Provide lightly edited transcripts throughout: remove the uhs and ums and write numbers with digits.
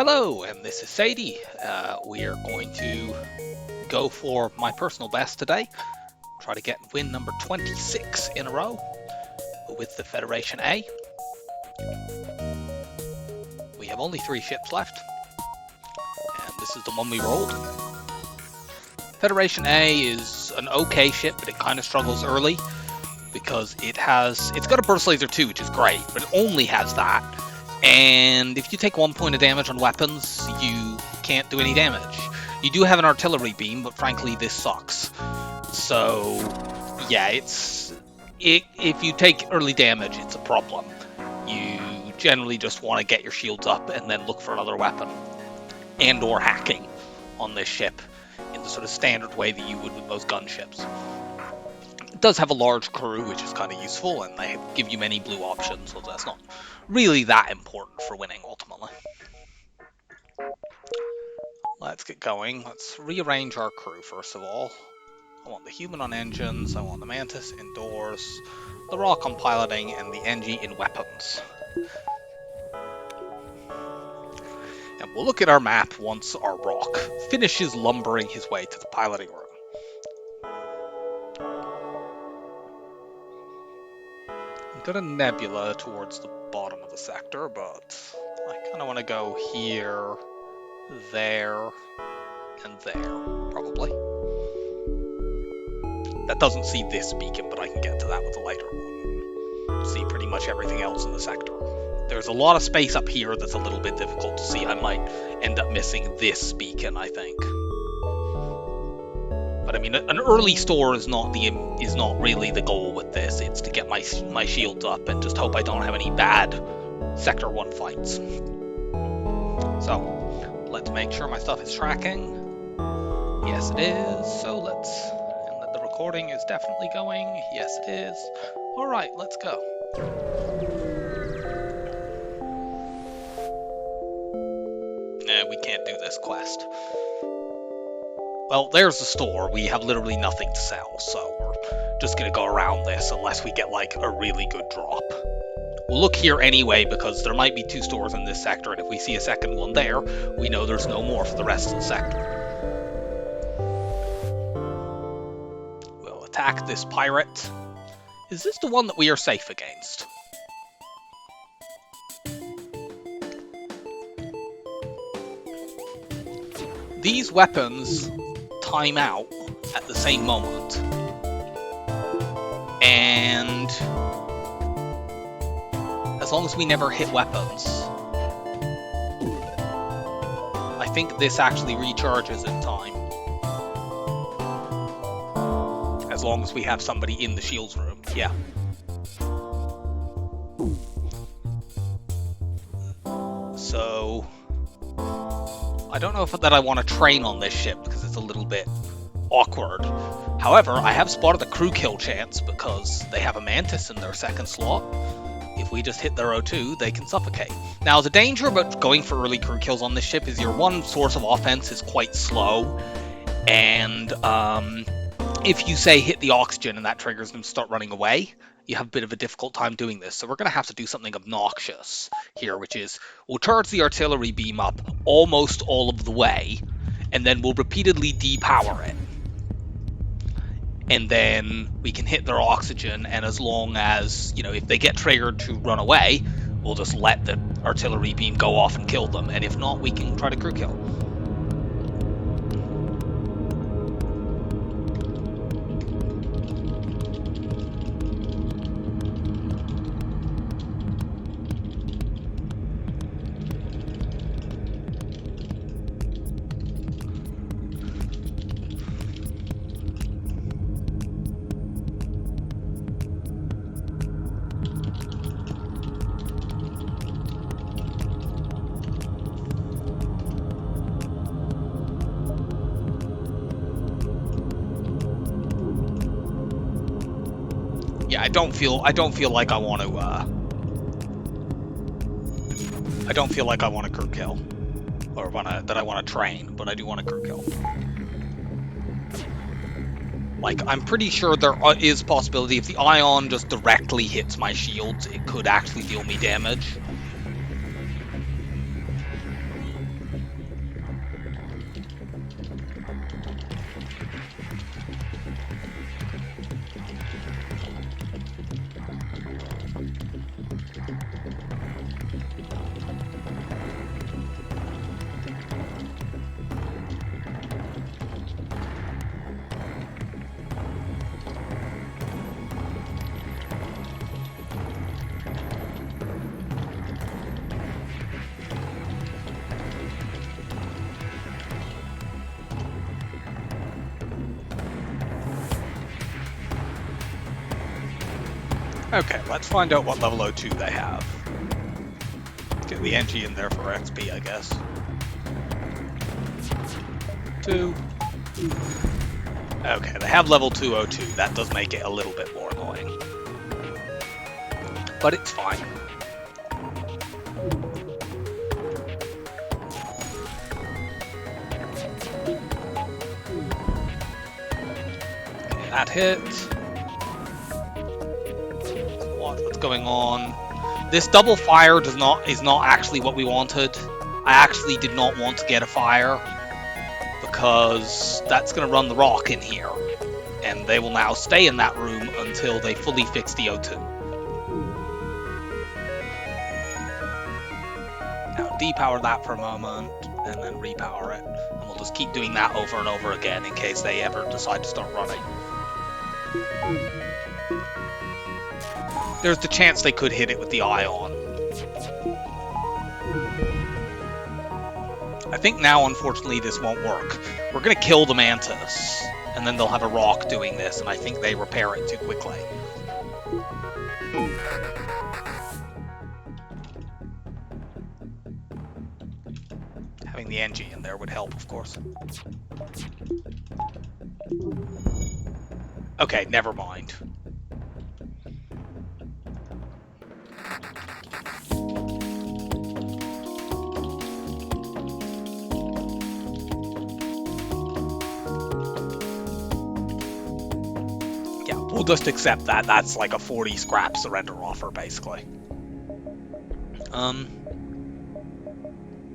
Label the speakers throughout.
Speaker 1: Hello, and this is Sadie. We are going to go for my personal best today. Try to get win number 26 in a row with the Federation A. We have only 3 ships left, and this is the one we rolled. Federation A is an okay ship, but it kind of struggles early because it's got a burst laser too, which is great, but it only has that. And if you take 1 point of damage on weapons, you can't do any damage. You do have an artillery beam, but frankly, this sucks. So, yeah, if you take early damage, it's a problem. You generally just want to get your shields up and then look for another weapon. And/or hacking on this ship in the sort of standard way that you would with most gunships. It does have a large crew, which is kind of useful, and they give you many blue options, so that's not really that important for winning, ultimately. Let's get going. Let's rearrange our crew, first of all. I want the human on engines, I want the mantis indoors, the rock on piloting, and the NG in weapons. And we'll look at our map once our rock finishes lumbering his way to the piloting room. I've got a nebula towards the bottom of the sector, but I kind of want to go here, there, and there, probably. That doesn't see this beacon, but I can get to that with a lighter one. See pretty much everything else in the sector. There's a lot of space up here that's a little bit difficult to see. I might end up missing this beacon, I think. But I mean, an early store is not really the goal with this. It's to get my shields up and just hope I don't have any bad Sector 1 fights. So, let's make sure my stuff is tracking. Yes, it is. So and that the recording is definitely going. Yes, it is. Alright, let's go. Nah, we can't do this quest. Well, there's the store. We have literally nothing to sell, so we're just going to go around this unless we get, like, a really good drop. We'll look here anyway, because there might be 2 stores in this sector, and if we see a second one there, we know there's no more for the rest of the sector. We'll attack this pirate. Is this the one that we are safe against? These weapons time out at the same moment, and as long as we never hit weapons, I think this actually recharges in time, as long as we have somebody in the shields room. Yeah. So I don't know that I want to train on this ship because it's a little bit awkward. However, I have spotted a crew kill chance because they have a mantis in their second slot. If we just hit their O2, they can suffocate. Now, the danger about going for early crew kills on this ship is your one source of offense is quite slow, and if you, say, hit the oxygen and that triggers them to start running away, you have a bit of a difficult time doing this. So we're going to have to do something obnoxious here, which is we'll charge the artillery beam up almost all of the way, and then we'll repeatedly depower it. And then we can hit their oxygen, and as long as, if they get triggered to run away, we'll just let the artillery beam go off and kill them. And if not, we can try to crew kill. Yeah, I don't feel like I want to. I don't feel like I want to crew kill, or that I want to train, but I do want to crew kill. Like, I'm pretty sure there is possibility if the ion just directly hits my shields, it could actually deal me damage. Okay, let's find out what level O2 they have. Get the NG in there for XP, I guess. 2. Okay, they have level 2 O2. That does make it a little bit more annoying. But it's fine. Okay, that hit. What's going on? This double fire is not actually what we wanted. I actually did not want to get a fire because that's going to run the rock in here, and they will now stay in that room until they fully fix the O2. Now depower that for a moment and then repower it, and we'll just keep doing that over and over again in case they ever decide to start running. There's the chance they could hit it with the ion. I think now, unfortunately, this won't work. We're going to kill the Mantis, and then they'll have a rock doing this, and I think they repair it too quickly. Having the NG in there would help, of course. Okay, never mind. We'll just accept that. That's like a 40 scrap surrender offer, basically.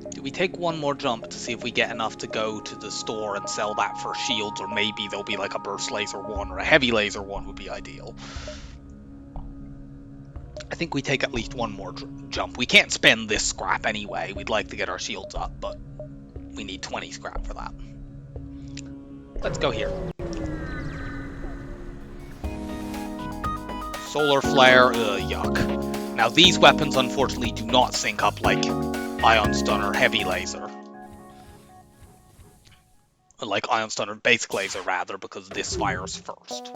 Speaker 1: Do we take one more jump to see if we get enough to go to the store and sell that for shields, or maybe there'll be like a burst laser one or a heavy laser one would be ideal. I think we take at least one more jump. We can't spend this scrap anyway. We'd like to get our shields up, but we need 20 scrap for that. Let's go here. Solar flare, yuck. Now these weapons unfortunately do not sync up like Ion Stunner Heavy Laser. Like Ion Stunner Basic Laser rather, because this fires first.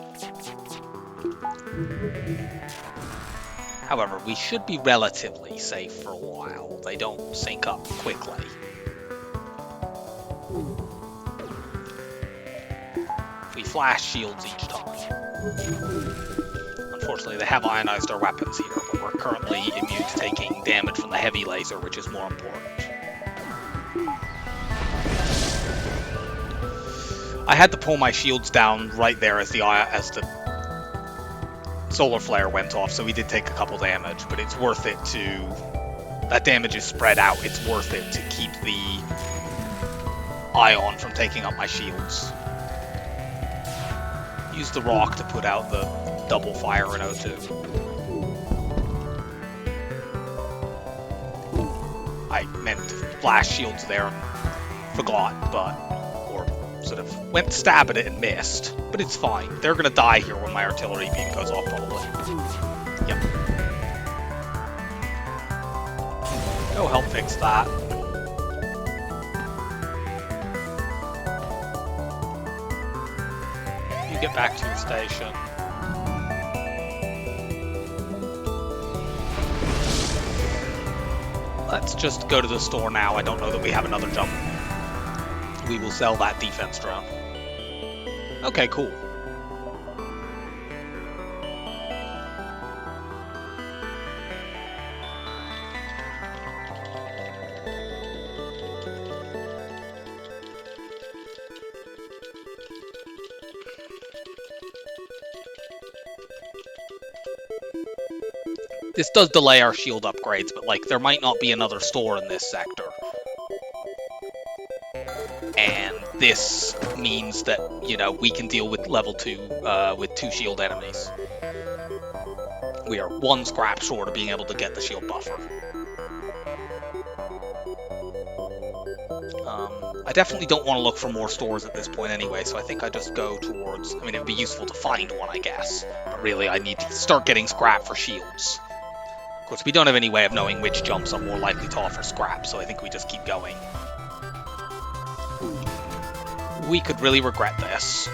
Speaker 1: However, we should be relatively safe for a while. They don't sync up quickly. We flash shields each time. Unfortunately, they have ionized our weapons here, but we're currently immune to taking damage from the heavy laser, which is more important. I had to pull my shields down right there as the solar flare went off, so we did take a couple damage, but it's worth it to... That damage is spread out. It's worth it to keep the ion from taking up my shields. Use the rock to put out the double fire in O2. I meant to flash shields there and forgot, or sort of went to stab at it and missed. But it's fine. They're gonna die here when my artillery beam goes off, probably. Yep. Go help fix that. You get back to your station. Let's just go to the store now. I don't know that we have another jump. We will sell that defense drone. Okay, cool. This does delay our shield upgrades, but like there might not be another store in this sector. And this means that, you know, we can deal with level 2 with 2 shield enemies. We are 1 scrap short of being able to get the shield buffer. I definitely don't want to look for more stores at this point anyway, so I think I just go towards... I mean, it would be useful to find one, I guess. But really, I need to start getting scrap for shields. Of course, we don't have any way of knowing which jumps are more likely to offer scrap, so I think we just keep going. We could really regret this.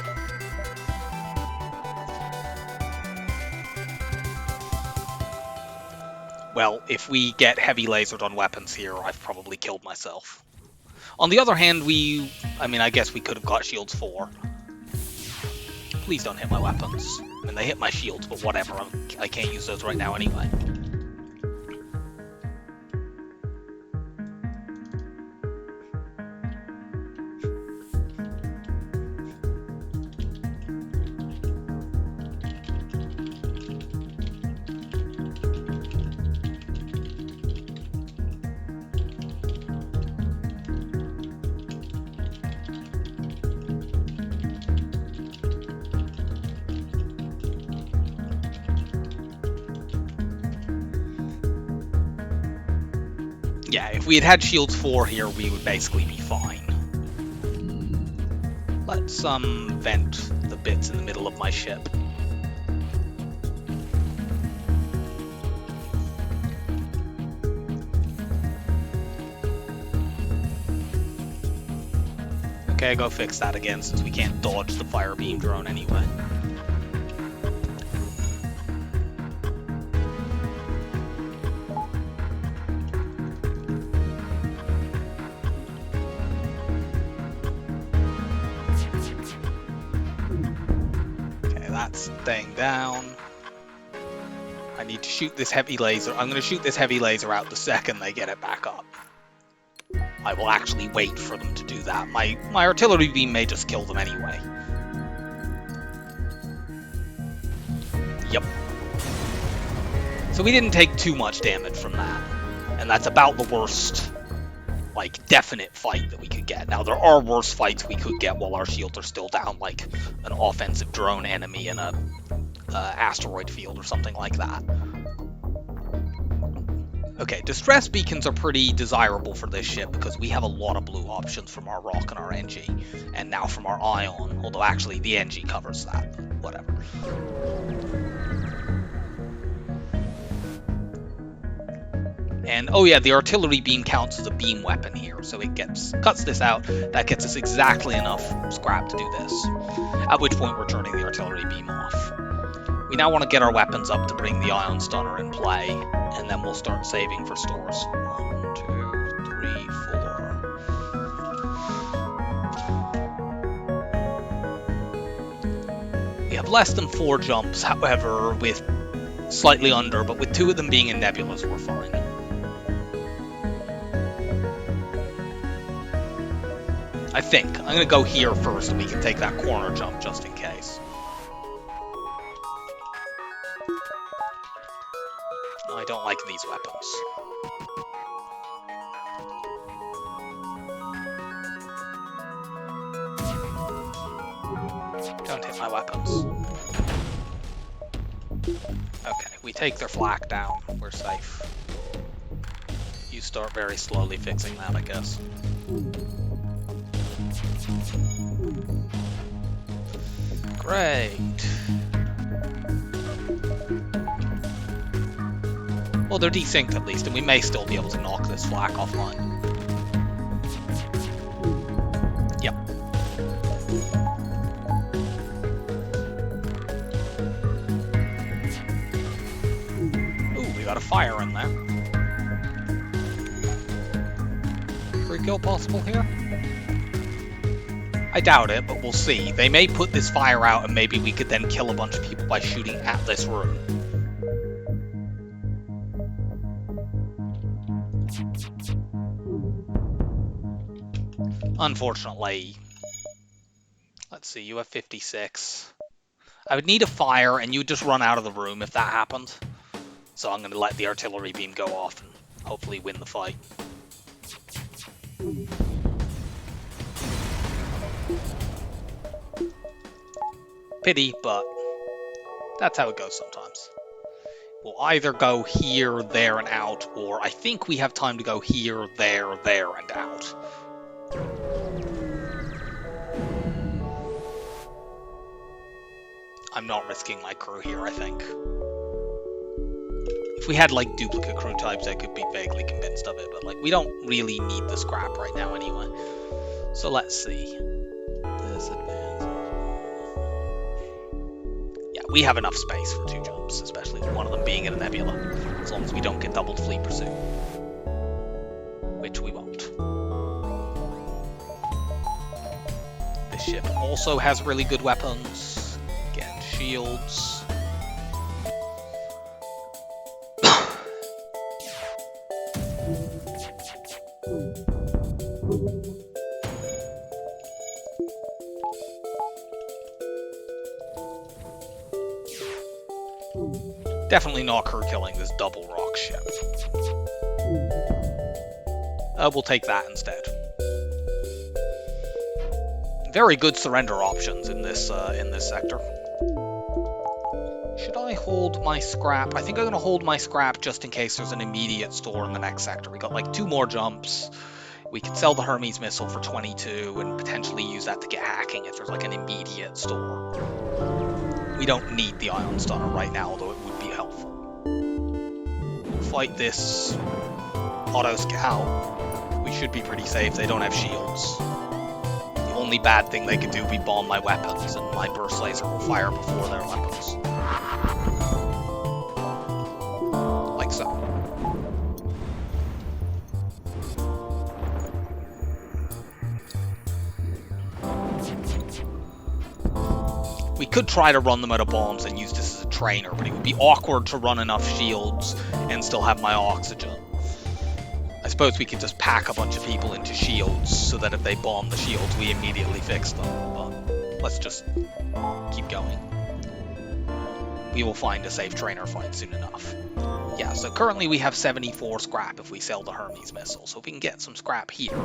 Speaker 1: well, if we get heavy lasered on weapons here, I've probably killed myself. On the other hand, I guess we could have got shields 4. Please don't hit my weapons. I mean, they hit my shields, but whatever. I can't use those right now anyway. Yeah, if we had had shields 4 here, we would basically be fine. Let's vent the bits in the middle of my ship. Okay, go fix that again, since we can't dodge the fire beam drone anyway. That's staying down. I need to shoot this heavy laser. I'm going to shoot this heavy laser out the second they get it back up. I will actually wait for them to do that. My artillery beam may just kill them anyway. Yep. So we didn't take too much damage from that. And that's about the worst, like, definite fight that we could get. Now, there are worse fights we could get while our shields are still down, like an offensive drone enemy in a asteroid field or something like that. Okay, distress beacons are pretty desirable for this ship because we have a lot of blue options from our rock and our NG, and now from our ion, although actually the NG covers that, but whatever. And oh yeah, the artillery beam counts as a beam weapon here, so it cuts this out. That gets us exactly enough scrap to do this. At which point we're turning the artillery beam off. We now want to get our weapons up to bring the ion stunner in play, and then we'll start saving for stores. 1, 2, 3, 4. We have less than 4 jumps, however, with slightly under, but with 2 of them being in nebulas, we're fine. I think. I'm going to go here first, and we can take that corner jump just in case. I don't like these weapons. Don't hit my weapons. Okay, we take their flak down. We're safe. You start very slowly fixing that, I guess. Great. Well, they're desynced at least, and we may still be able to knock this flak offline. Yep. Ooh, we got a fire in there. Free kill possible here? I doubt it, but we'll see. They may put this fire out, and maybe we could then kill a bunch of people by shooting at this room. Unfortunately, let's see, you have 56. I would need a fire, and you would just run out of the room if that happened. So I'm going to let the artillery beam go off and hopefully win the fight. Pity, but that's how it goes sometimes. We'll either go here, there, and out, or I think we have time to go here, there, and out. I'm not risking my crew here, I think. If we had, like, duplicate crew types, I could be vaguely convinced of it, but, like, we don't really need the scrap right now anyway. So let's see. This advance. Yeah, we have enough space for 2 jumps, especially with one of them being in a nebula, as long as we don't get doubled fleet pursuit. Which we won't. This ship also has really good weapons. Again, shields. Definitely not crew killing this double rock ship. We'll take that instead. Very good surrender options in this sector. Should I hold my scrap? I think I'm going to hold my scrap just in case there's an immediate store in the next sector. We got like 2 more jumps. We could sell the Hermes missile for 22 and potentially use that to get hacking if there's like an immediate store. We don't need the Ion Stunner right now, although it would be helpful. We'll fight this Auto Scout. We should be pretty safe. They don't have shields. The only bad thing they could do would be bomb my weapons, and my burst laser will fire before their weapons. Like so. We could try to run them out of bombs and use this as a trainer, but it would be awkward to run enough shields and still have my oxygen. I suppose we could just pack a bunch of people into shields so that if they bomb the shields, we immediately fix them, but let's just keep going. We will find a safe trainer fight soon enough. Yeah, so currently we have 74 scrap if we sell the Hermes missile, so if we can get some scrap here,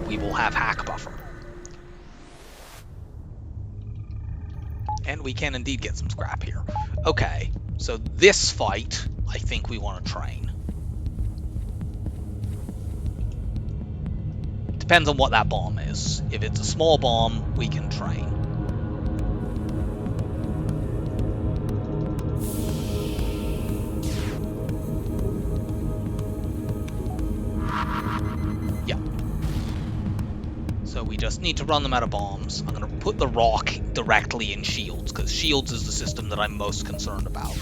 Speaker 1: we will have hack buffer. And we can indeed get some scrap here. Okay, so this fight, I think we want to train. Depends on what that bomb is. If it's a small bomb, we can train. Yeah. So we just need to run them out of bombs. I'm going to put the rock directly in shields, because shields is the system that I'm most concerned about.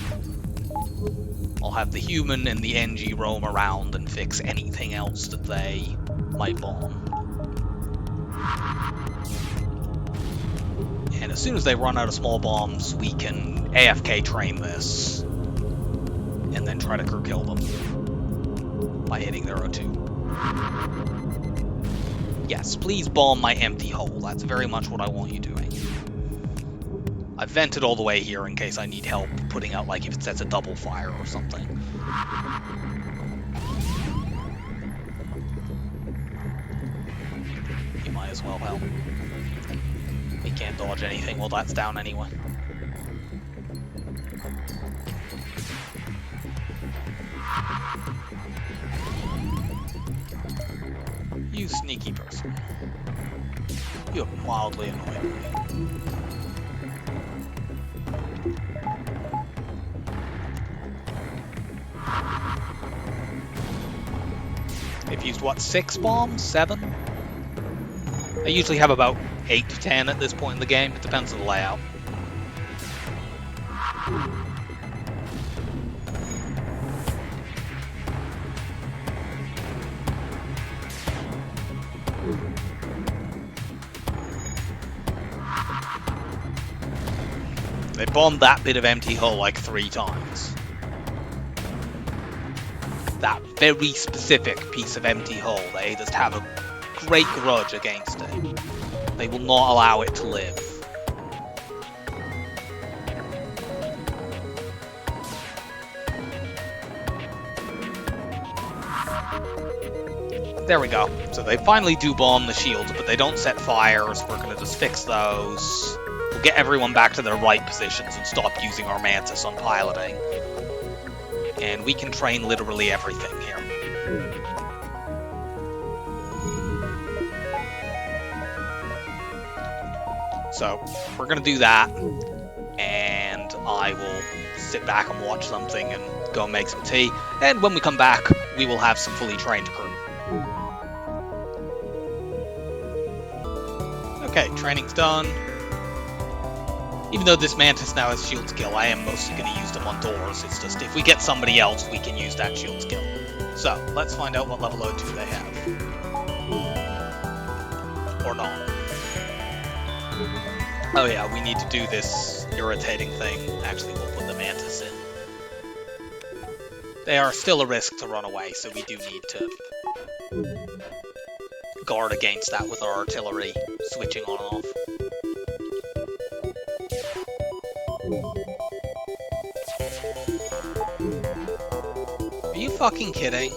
Speaker 1: I'll have the human and the NG roam around and fix anything else that they might bomb. And as soon as they run out of small bombs, we can AFK train this, and then try to crew kill them by hitting their O2. Yes, please bomb my empty hull. That's very much what I want you doing. I've vented all the way here in case I need help putting out, like, if it sets a double fire or something. You might as well help. We can't dodge anything while that's down anyway. You sneaky person. You're mildly annoying me. They've used, what, 6 bombs? 7? I usually have about 8 to 10 at this point in the game. It depends on the layout. They bombed that bit of empty hull like 3 times. That very specific piece of empty hull, they just have a great grudge against it. They will not allow it to live. There we go. So they finally do bomb the shields, but they don't set fires. We're going to just fix those. We'll get everyone back to their right positions and stop using our Mantis on piloting. And we can train literally everything here. So we're going to do that, and I will sit back and watch something and go make some tea. And when we come back, we will have some fully trained crew. Okay, training's done. Even though this Mantis now has shield skill, I am mostly going to use them on doors. It's just if we get somebody else, we can use that shield skill. So, let's find out what level O2 they have. Or not. Oh yeah, we need to do this irritating thing. Actually, we'll put the Mantis in. They are still a risk to run away, so we do need to guard against that with our artillery switching on and off. Are you fucking kidding?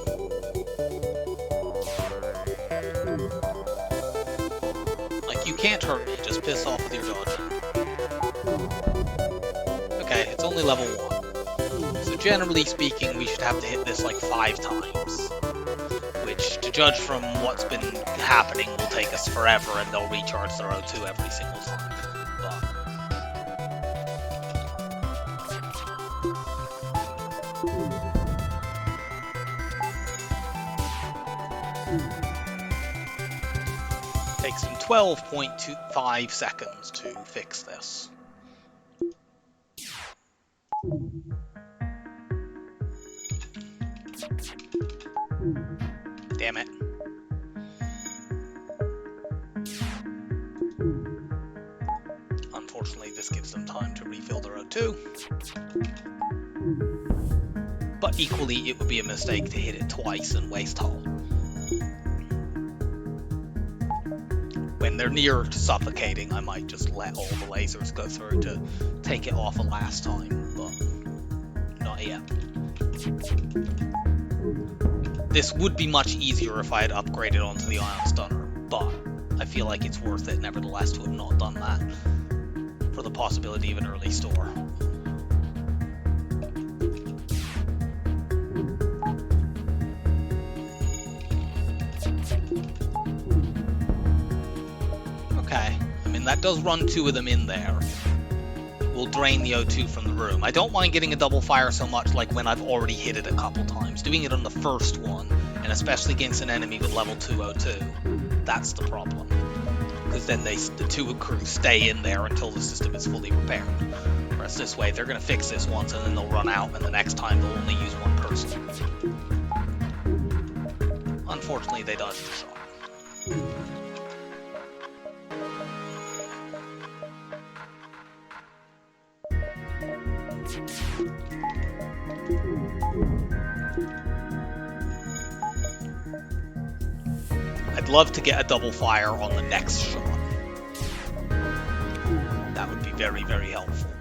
Speaker 1: Like, you can't hurt me, just piss off with your dodging. Okay, it's only level 1. So generally speaking, we should have to hit this like 5 times. Which, to judge from what's been happening, will take us forever, and they'll recharge their O2 every single time. Takes them 12.25 seconds to fix this. Damn it. Unfortunately, this gives them time to refill their O2. But equally, it would be a mistake to hit it twice and waste hull. When they're near to suffocating, I might just let all the lasers go through to take it off a last time, but not yet. This would be much easier if I had upgraded onto the Ion Stunner, but I feel like it's worth it nevertheless to have not done that for the possibility of an early store. Okay, I mean that does run 2 of them in there. We'll drain the O2 from the room. I don't mind getting a double fire so much like when I've already hit it a couple times. Doing it on the first one, and especially against an enemy with level 2 O2, that's the problem. Because then the 2 crews stay in there until the system is fully repaired. Whereas this way, they're going to fix this once and then they'll run out, and the next time they'll only use 1 person. Unfortunately, they dodged the shot. I'd love to get a double fire on the next shot. That would be very, very helpful.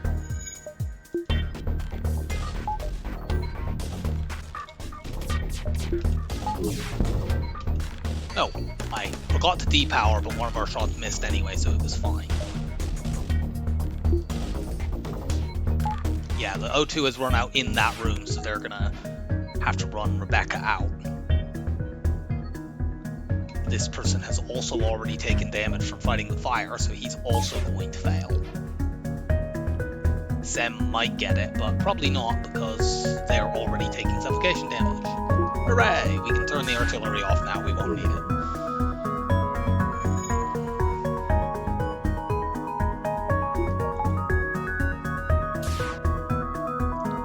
Speaker 1: No, I forgot to depower, but one of our shots missed anyway, so it was fine. Yeah, the O2 has run out in that room, so they're gonna have to run Rebecca out. This person has also already taken damage from fighting the fire, so he's also going to fail. Sem might get it, but probably not because they're already taking suffocation damage. Hooray! We can turn the artillery off now, we won't need it.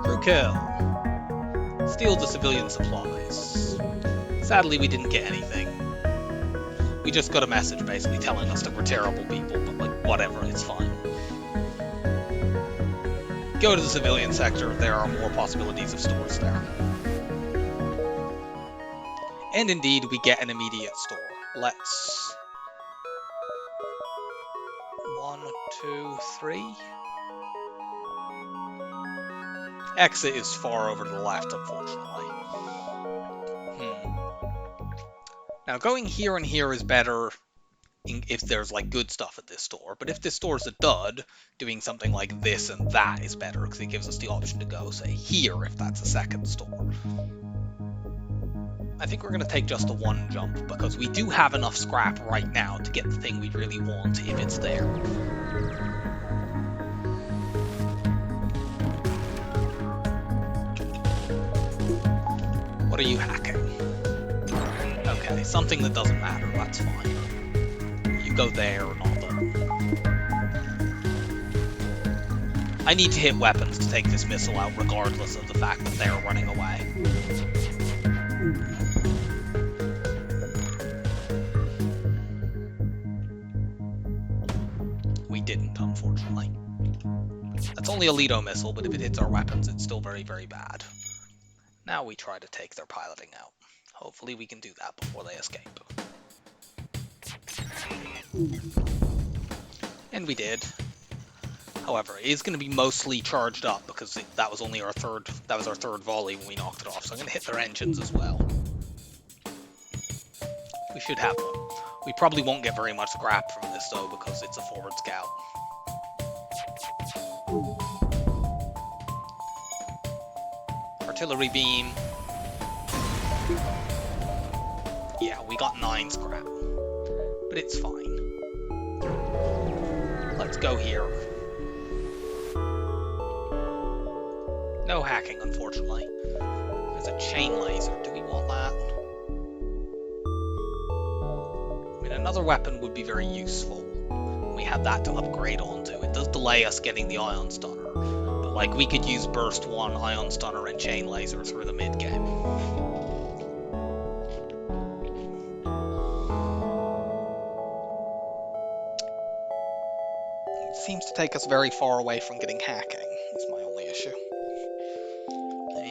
Speaker 1: Crew kill. Steal the civilian supplies. Sadly, we didn't get anything. We just got a message basically telling us that we're terrible people, but like, whatever, it's fine. Go to the civilian sector, there are more possibilities of stores there. And indeed, we get an immediate store. Let's... 1, 2, 3... Exit is far over to the left, unfortunately. Now, going here and here is better if there's, like, good stuff at this store. But if this store's a dud, doing something like this and that is better, because it gives us the option to go, say, here, if that's a second store. I think we're going to take just the 1 jump, because we do have enough scrap right now to get the thing we really want if it's there. What are you hacking? Okay, something that doesn't matter, that's fine. You go there, not there. I need to hit weapons to take this missile out, regardless of the fact that they're running away. We didn't, unfortunately. That's only a Leto missile, but if it hits our weapons, it's still very, very bad. Now we try to take their piloting out. Hopefully we can do that before they escape. And we did. However, it is going to be mostly charged up because that was only our third volley when we knocked it off. So I'm going to hit their engines as well. We should have one. We probably won't get very much scrap from this though because it's a forward scout. Artillery beam. Yeah, we got 9 scrap. But it's fine. Let's go here. No hacking, unfortunately. There's a chain laser. Do we want that? I mean, another weapon would be very useful. We have that to upgrade onto. It does delay us getting the ion stunner. But, like, we could use burst 1, ion stunner, and chain laser through the mid-game. It seems to take us very far away from getting hacking. That's my only issue.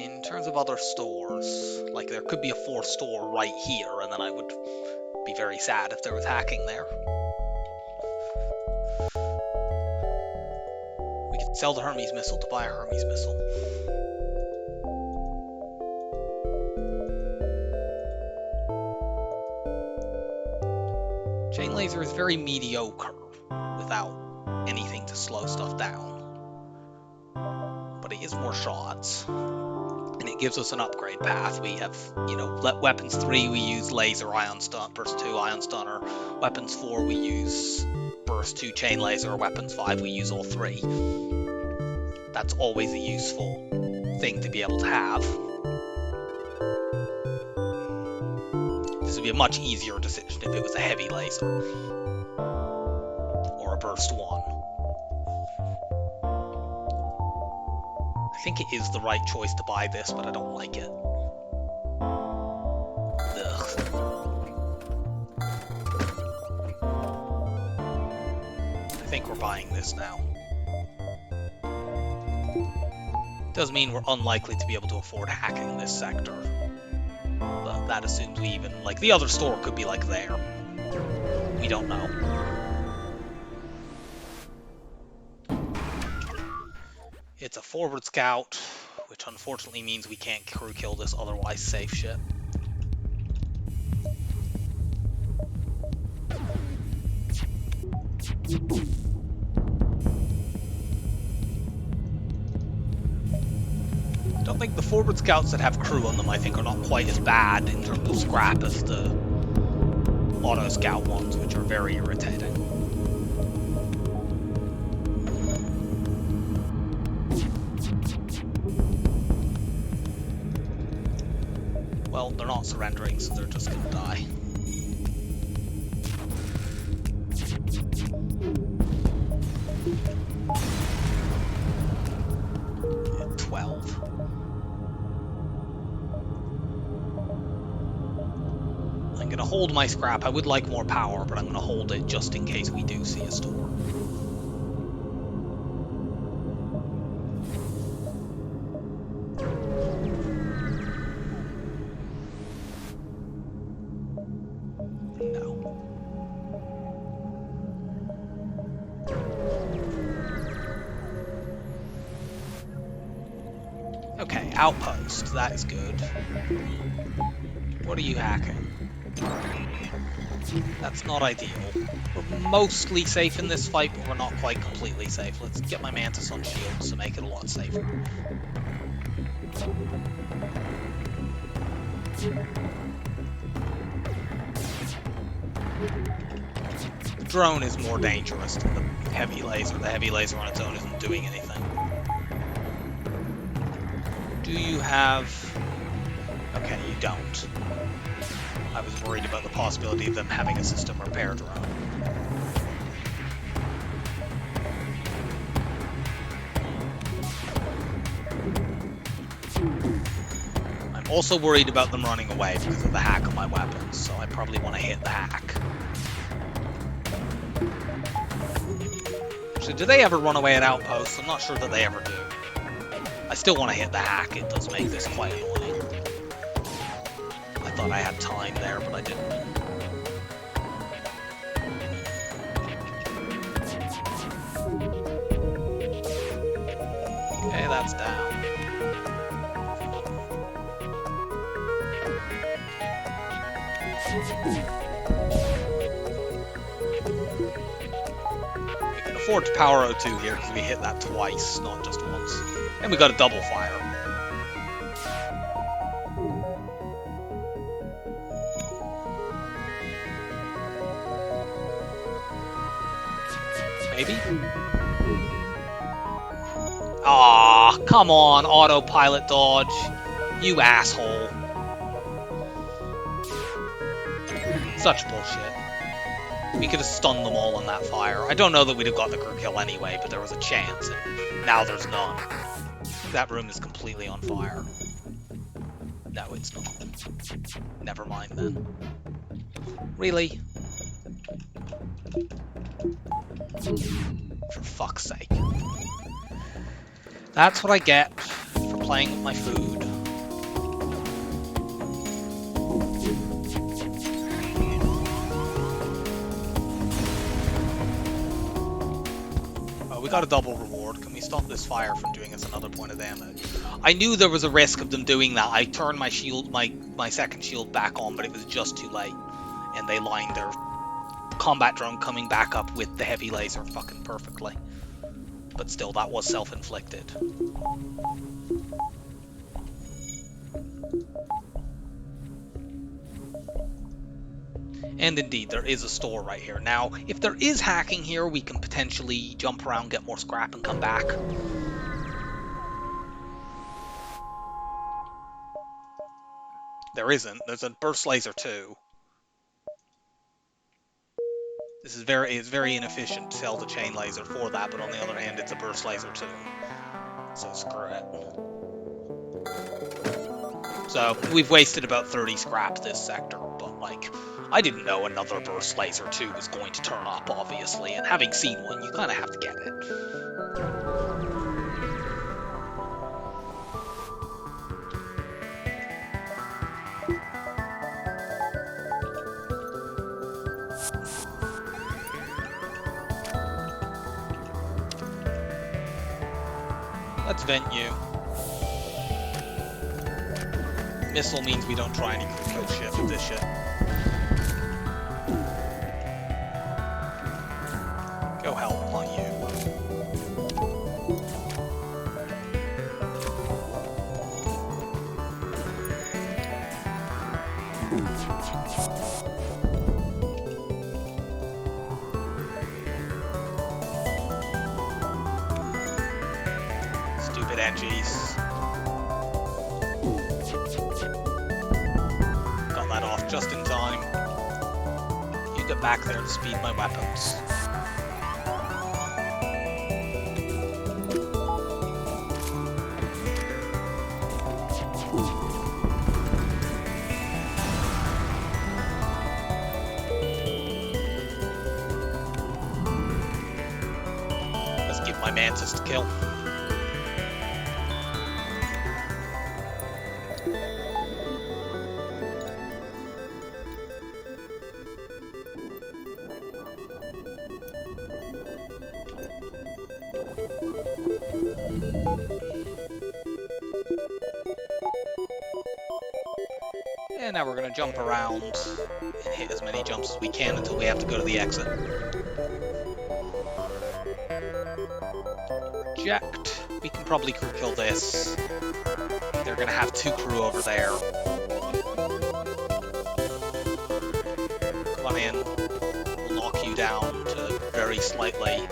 Speaker 1: In terms of other stores, like there could be a 4th store right here, and then I would be very sad if there was hacking there. We could sell the Hermes missile to buy a Hermes missile. Chain laser is very mediocre without anything to slow stuff down. But it is more shots. And it gives us an upgrade path. We have, you know, weapons 3 we use laser ion stun, burst 2 ion stunner. Weapons 4 we use burst 2 chain laser. Weapons 5 we use all 3. That's always a useful thing to be able to have. This would be a much easier decision if it was a heavy laser. Or a burst 1. I think it is the right choice to buy this, but I don't like it. Ugh. I think we're buying this now. Does mean we're unlikely to be able to afford hacking this sector. But that assumes we even, like, the other store could be like there. We don't know. It's a forward scout, which unfortunately means we can't crew kill this otherwise safe ship. I don't think the forward scouts that have crew on them, I think, are not quite as bad in terms of scrap as the auto scout ones, which are very irritating. Well, they're not surrendering, so they're just gonna die. At 12. I'm gonna hold my scrap. I would like more power, but I'm gonna hold it just in case we do see a store. Okay, outpost. That is good. What are you hacking? That's not ideal. We're mostly safe in this fight, but we're not quite completely safe. Let's get my Mantis on shields to make it a lot safer. The drone is more dangerous than the heavy laser. The heavy laser on its own isn't doing anything. Do you have... Okay, you don't. I was worried about the possibility of them having a system repair drone. also worried about them running away because of the hack on my weapons, so I probably want to hit the hack. So do they ever run away at outposts? I'm not sure that they ever do. I still want to hit the hack. It does make this quite annoying. I thought I had time there, but I didn't. Okay, that's down. We can afford to power O2 here because we hit that twice, not just once. And we got a double fire. Maybe? Aw, come on, autopilot dodge. You asshole. Such bullshit. We could have stunned them all in that fire. I don't know that we'd have got the crew kill anyway, but there was a chance, and now there's none. That room is completely on fire. No, it's not. Never mind then. Really? For fuck's sake. That's what I get for playing with my food. Oh, we got a double reward. Can we stop this fire from doing us another point of damage? I knew there was a risk of them doing that. I turned my shield, my second shield back on, but it was just too late. And they lined their combat drone coming back up with the heavy laser fucking perfectly. But still, that was self-inflicted. And indeed, there is a store right here. Now, if there is hacking here, we can potentially jump around, get more scrap, and come back. There isn't. There's a burst laser too. This is very inefficient to sell the chain laser for that, but on the other hand, it's a burst laser too. So screw it. So we've wasted about 30 scrap this sector, but like, I didn't know another burst laser 2 was going to turn up, obviously, and having seen one, you kind of have to get it. Let's vent you. Missile means we don't try any crew kill shit with this shit. Go help on you. Stupid NGs. Got that off just in time. You get back there to speed my weapons. Let's give my mantis to kill. And now we're going to jump around and hit as many jumps as we can until we have to go to the exit. Reject. We can probably crew kill this. They're going to have 2 crew over there. Come on in. We'll knock you down to very slightly.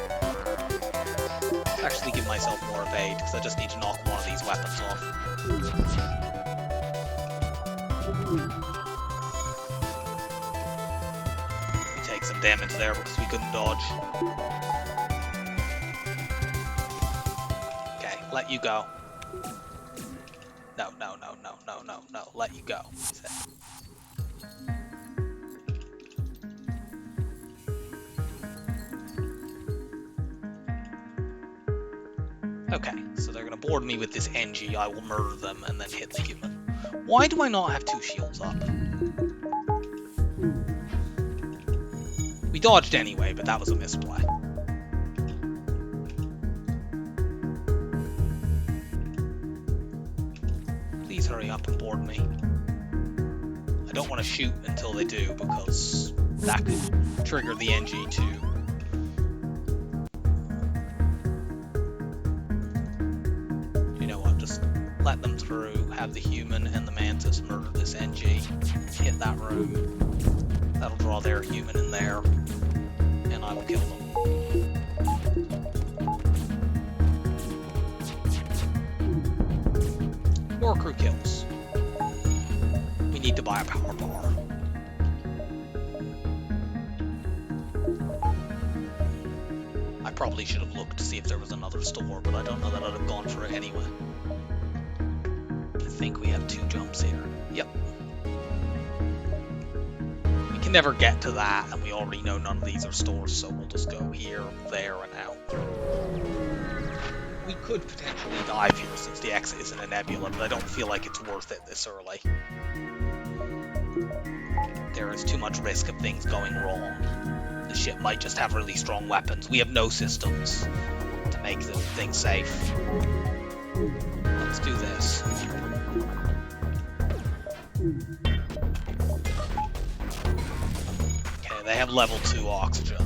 Speaker 1: Let's actually give myself more evade, because I just need to knock one of these weapons off. We take some damage there because we couldn't dodge. Okay, let you go. No. no, let you go, he said. Okay, so they're gonna board me with this NG, I will murder them and then hit the human. Why do I not have 2 shields up? We dodged anyway, but that was a misplay. Please hurry up and board me. I don't want to shoot until they do, because that could trigger the NG to... You know what, just let them through, have the human and the mantis murder this NG, hit that room. That'll draw their human in there, and I will kill them. More crew kills. We need to buy a power bar. I probably should have looked to see if there was another store, but I don't know that I'd have gone for it anyway. I think we have 2 jumps here. Yep. We can never get to that, and we already know none of these are stores, so we'll just go here, there, and out. We could potentially dive here since the exit isn't a nebula, but I don't feel like it's worth it this early. There is too much risk of things going wrong. The ship might just have really strong weapons. We have no systems to make the thing safe. Let's do this. Okay, they have level 2 oxygen.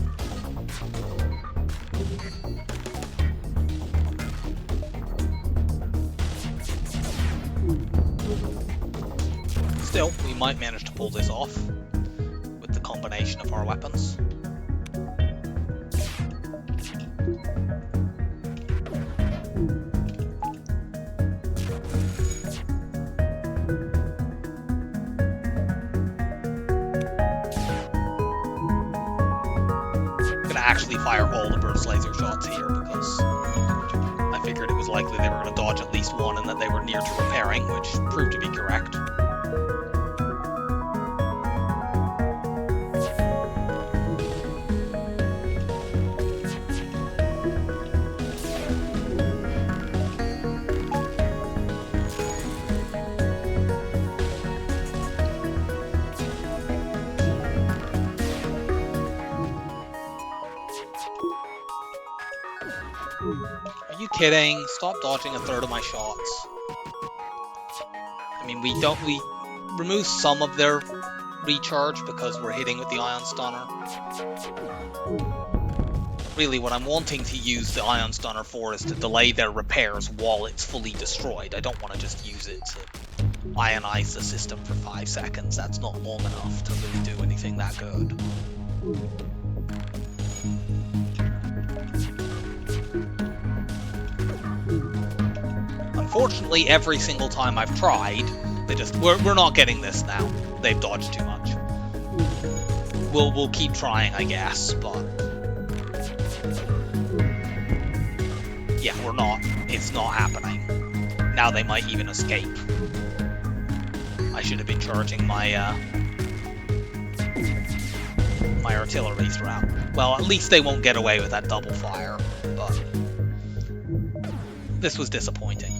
Speaker 1: Still, we might manage to pull this off with the combination of our weapons. I'm gonna actually fire all the burst laser shots here because I figured it was likely they were gonna dodge at least one and that they were near to repairing, which proved to be correct. Are you kidding? Stop dodging a third of my shots. I mean, we remove some of their recharge because we're hitting with the ion stunner. Really, what I'm wanting to use the ion stunner for is to delay their repairs while it's fully destroyed. I don't want to just use it to ionize the system for 5 seconds. That's not long enough to really do anything that good. Unfortunately, every single time I've tried, we're not getting this now. They've dodged too much. We'll keep trying, I guess, but yeah, we're not. It's not happening. Now they might even escape. I should have been charging my my artillery throughout. Well, at least they won't get away with that double fire, but this was disappointing.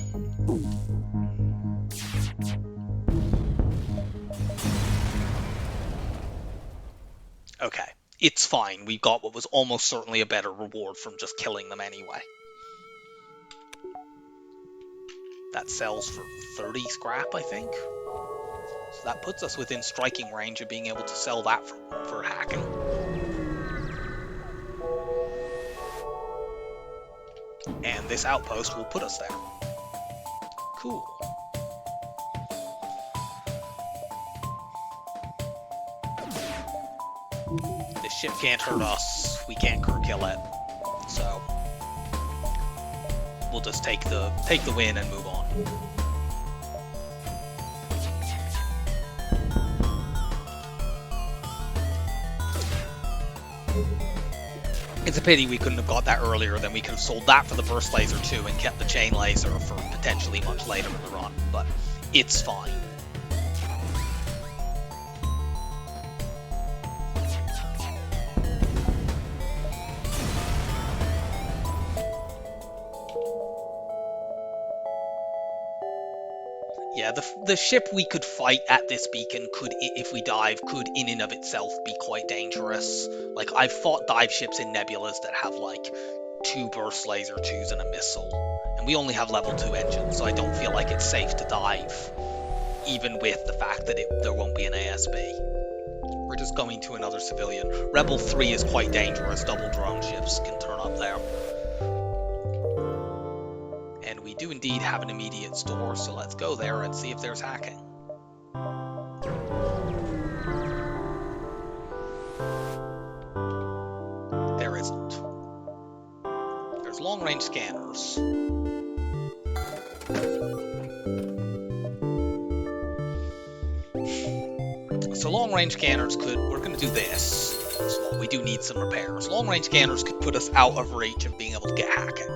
Speaker 1: Okay, it's fine. We got what was almost certainly a better reward from just killing them anyway. That sells for 30 scrap, I think. So that puts us within striking range of being able to sell that for hacking. And this outpost will put us there. Cool. This ship can't hurt us. We can't crew kill it. So we'll just take the win and move on. It's a pity we couldn't have got that earlier, then we could have sold that for the burst laser too and kept the chain laser for potentially much later in the run, but it's fine. Yeah, the ship we could fight at this beacon could, if we dive, could in and of itself be quite dangerous. Like, I've fought dive ships in nebulas that have, like, 2 burst laser 2s and a missile. And we only have level 2 engines, so I don't feel like it's safe to dive, even with the fact that there won't be an ASB. We're just going to another civilian. Rebel 3 is quite dangerous. Double drone ships can turn up there. And we do indeed have an immediate store, so let's go there and see if there's hacking. There isn't. There's long-range scanners. So long-range scanners could... We're going to do this. So we do need some repairs. Long-range scanners could put us out of reach of being able to get hacking.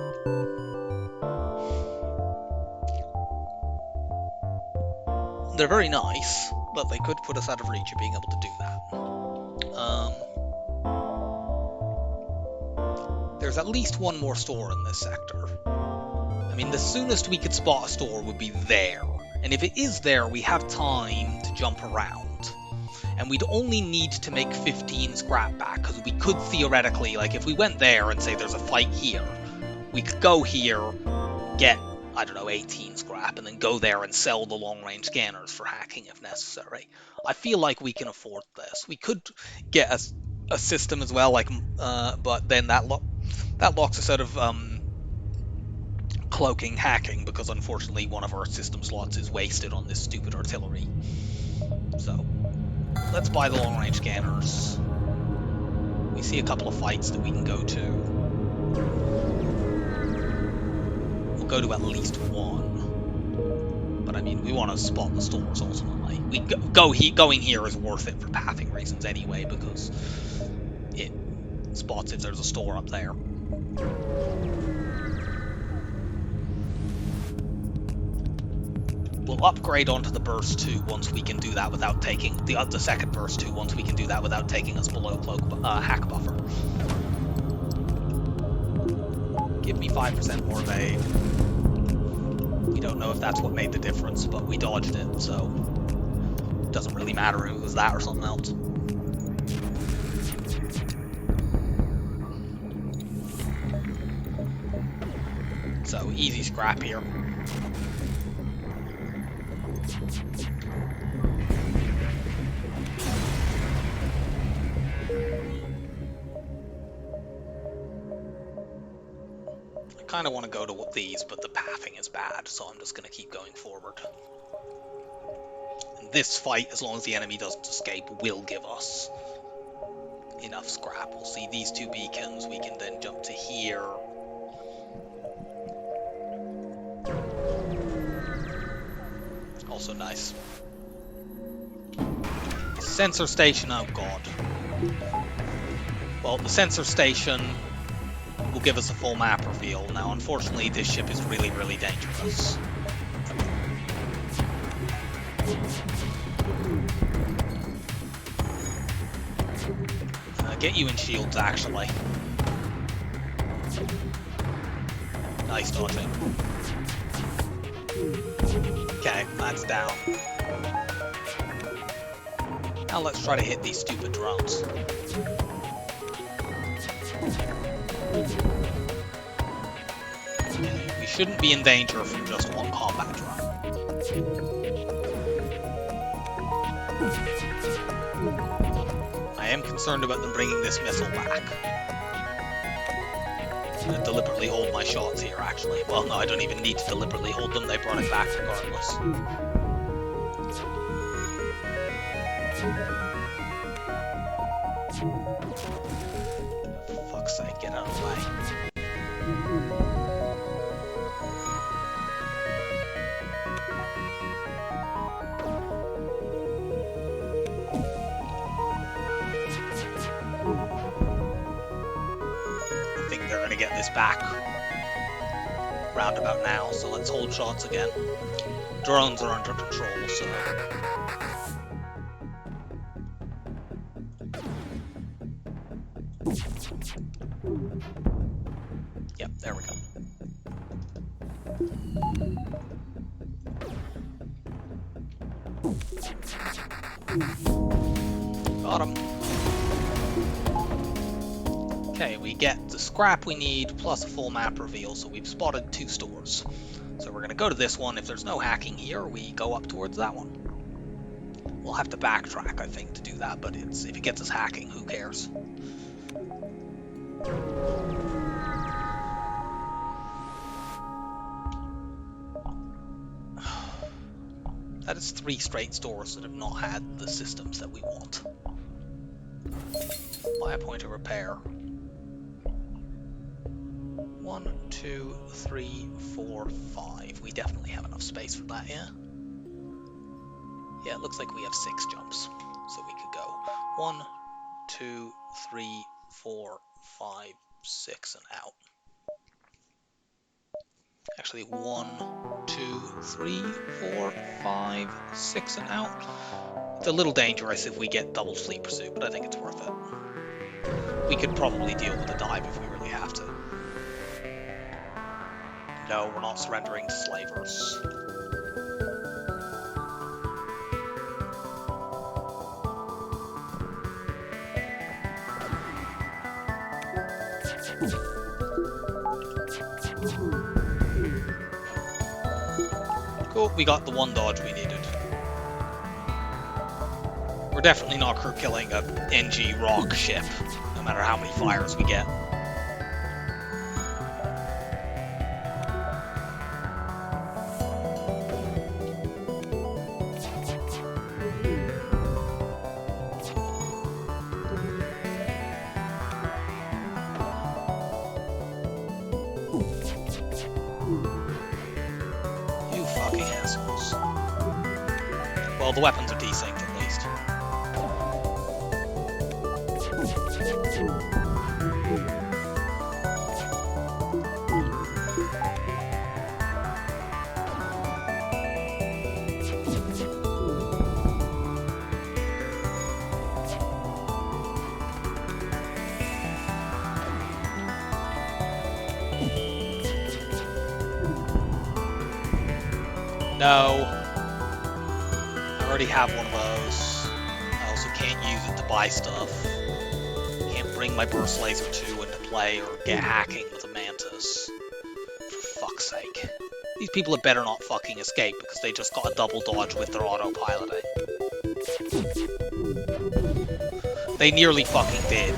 Speaker 1: They're very nice, but they could put us out of reach of being able to do that. There's at least one more store in this sector. I mean, the soonest we could spot a store would be there. And if it is there, we have time to jump around. And we'd only need to make 15 scrap back, because we could theoretically, like, if we went there and say there's a fight here, we could go here, get, I don't know, 18 scrap, and then go there and sell the long-range scanners for hacking if necessary. I feel like we can afford this. We could get a system as well, like, but then that locks us out of cloaking hacking, because unfortunately one of our system slots is wasted on this stupid artillery. So, let's buy the long-range scanners. We see a couple of fights that we can go to. We'll go to at least one. But I mean, we want to spot the stores ultimately. Going here is worth it for pathing reasons anyway, because it spots if there's a store up there. We'll upgrade onto the burst 2 once we can do that without taking the second burst 2 once we can do that without taking us below hack buffer. Give me 5% more evade. We don't know if that's what made the difference, but we dodged it, so it doesn't really matter if it was that or something else. So easy scrap here. I kind of want to go to these, but the pathing is bad, so I'm just going to keep going forward. And this fight, as long as the enemy doesn't escape, will give us enough scrap. We'll see these 2 beacons. We can then jump to here. Also nice. Sensor station, oh god. Well, the sensor station will give us a full map reveal. Now, unfortunately, this ship is really, really dangerous. Get you in shields, actually. Nice dodging. Okay, that's down. Now let's try to hit these stupid drones. We shouldn't be in danger from just one combat drone. I am concerned about them bringing this missile back. I'm going to deliberately hold my shots here, actually. Well, no, I don't even need to deliberately hold them. They brought it back regardless. For fuck's sake, get out of the way. Get this back round about now, so let's hold shots again. Drones are under control, so yep, there we go. Okay, we get the scrap we need plus a full map reveal, so we've spotted 2 stores. So we're going to go to this one. If there's no hacking here, we go up towards that one. We'll have to backtrack, I think, to do that, but if it gets us hacking, who cares? That is 3 straight stores that have not had the systems that we want. Buy a point of repair. 1, 2, 3, 4, 5. We definitely have enough space for that, yeah? Yeah, it looks like we have 6 jumps. So we could go 1, 2, 3, 4, 5, 6, and out. Actually, 1, 2, 3, 4, 5, 6, and out. It's a little dangerous if we get double fleet pursuit, but I think it's worth it. We could probably deal with a dive if we really have to. No, we're not surrendering to slavers. Cool, we got the 1 dodge we needed. We're definitely not crew killing a NG rock ship, no matter how many fires we get. You fucking assholes. Well, the weapons are desynced at least. No. I already have one of those. I also can't use it to buy stuff. Can't bring my burst laser 2 into play or get hacking with a mantis. For fuck's sake. These people had better not fucking escape because they just got a double dodge with their autopiloting. They nearly fucking did.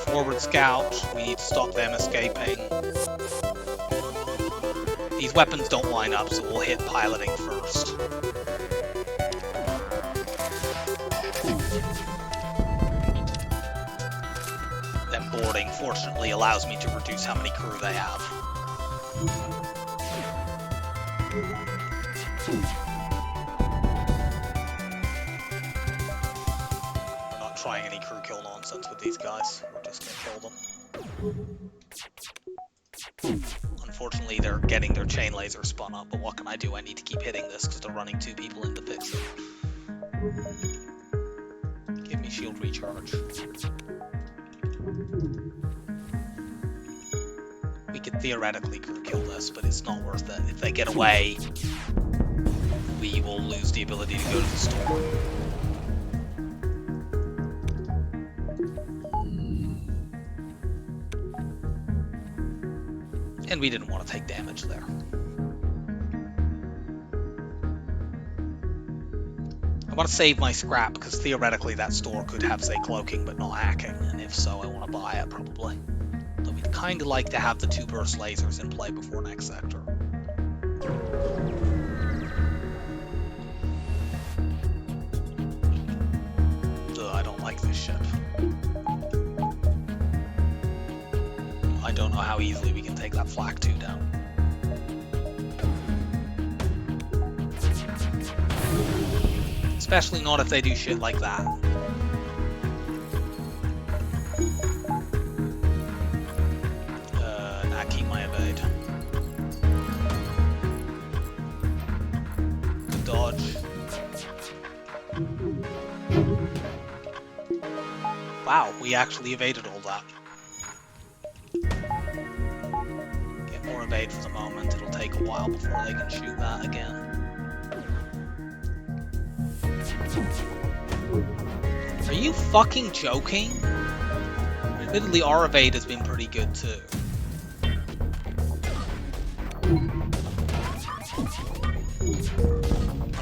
Speaker 1: Forward scout, we need to stop them escaping. These weapons don't line up, so we'll hit piloting first. Then boarding, fortunately, allows me to reduce how many crew they have. We're not trying any crew kill nonsense with these guys. We're just gonna kill them. Unfortunately, they're getting their chain laser spun up, but what can I do? I need to keep hitting this because they're running 2 people in to fix it. Give me shield recharge. We could theoretically crew kill this, but it's not worth it. If they get away, we will lose the ability to go to the store. And we didn't want to take damage there. I want to save my scrap because theoretically that store could have, say, cloaking but not hacking, and if so, I want to buy it probably. Though we'd kind of like to have the 2 burst lasers in play before next sector. Ugh, I don't like this ship. I don't know how easily we can take that flak 2 down. Especially not if they do shit like that. Not keep my evade. Good dodge. Wow, we actually evaded all that. evade for the moment. It'll take a while before they can shoot that again. Are you fucking joking? Admittedly, our evade has been pretty good too.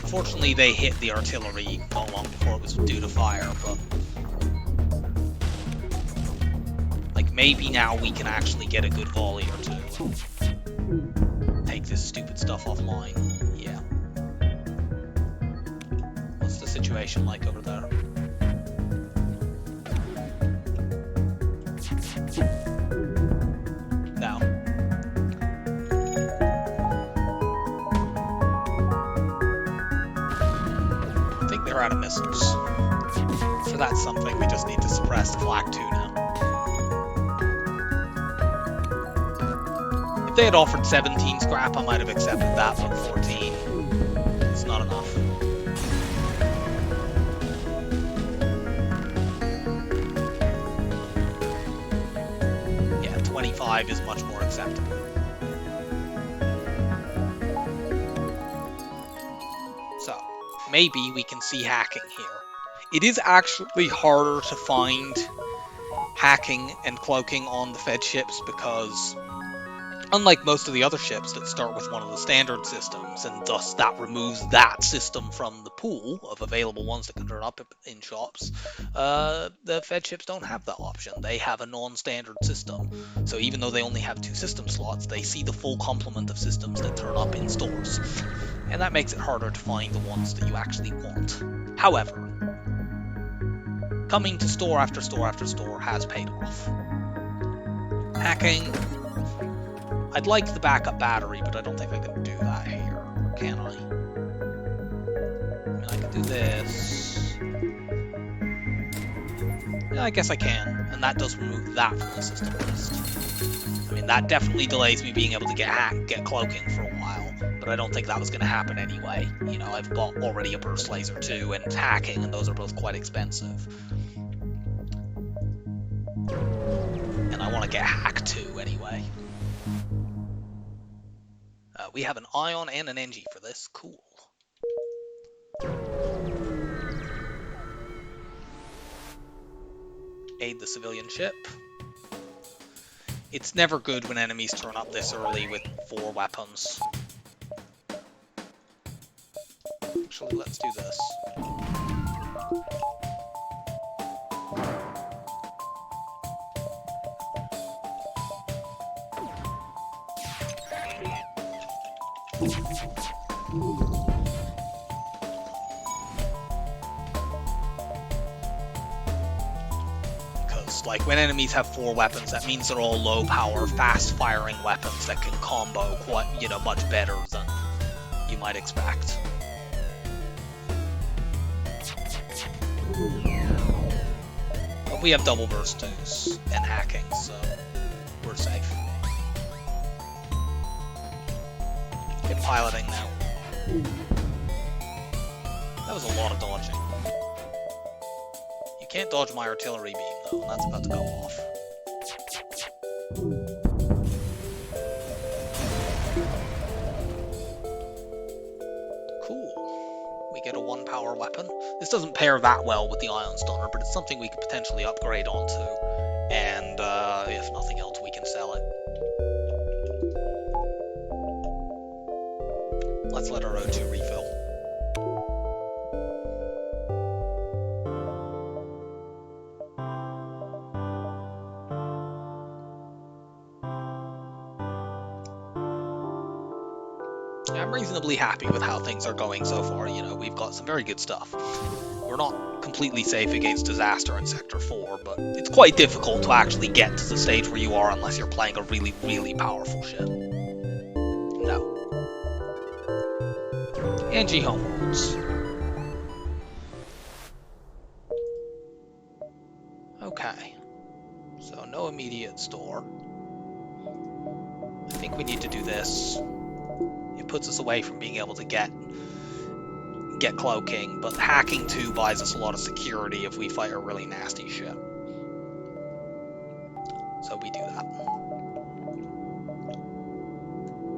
Speaker 1: Unfortunately, they hit the artillery not long before it was due to fire, but... like, maybe now we can actually get a good volley or two. Take this stupid stuff offline. Yeah. What's the situation like over there? No. I think they're out of missiles. So that's something we just need to suppress the Flak 2 now. If they had offered 17 scrap, I might have accepted that, but 14, it's not enough. Yeah, 25 is much more acceptable. So, maybe we can see hacking here. It is actually harder to find hacking and cloaking on the Fed ships because, unlike most of the other ships that start with one of the standard systems, and thus that removes that system from the pool of available ones that can turn up in shops, the Fed ships don't have that option. They have a non-standard system. So even though they only have 2 system slots, they see the full complement of systems that turn up in stores. And that makes it harder to find the ones that you actually want. However, coming to store after store after store has paid off. Hacking... I'd like the backup battery, but I don't think I can do that here, can I? I mean, I can do this. Yeah, I guess I can, and that does remove that from the system list. I mean, that definitely delays me being able to get cloaking for a while, but I don't think that was going to happen anyway. You know, I've bought already a burst laser too, and hacking, and those are both quite expensive. And I want to get hacked too, anyway. We have an ion and an NG for this. Cool. Aid the civilian ship. It's never good when enemies turn up this early with 4 weapons. Actually, let's do this. Because, like, when enemies have 4 weapons, that means they're all low-power, fast-firing weapons that can combo quite, you know, much better than you might expect. But we have double burst 2s and hacking, so we're safe. Get piloting now. That was a lot of dodging. You can't dodge my artillery beam though, and that's about to go off. Cool. We get a 1-power weapon. This doesn't pair that well with the ion stunner, but it's something we could potentially upgrade onto. And if nothing else, we can sell it. Let's let our O2 refill. I'm reasonably happy with how things are going so far. You know, we've got some very good stuff. We're not completely safe against disaster in Sector 4, but it's quite difficult to actually get to the stage where you are unless you're playing a really, really powerful ship. No. Angie homewards. Okay. So no immediate store. I think we need to do this. It puts us away from being able to get cloaking, but hacking too buys us a lot of security if we fight a really nasty ship. So we do that.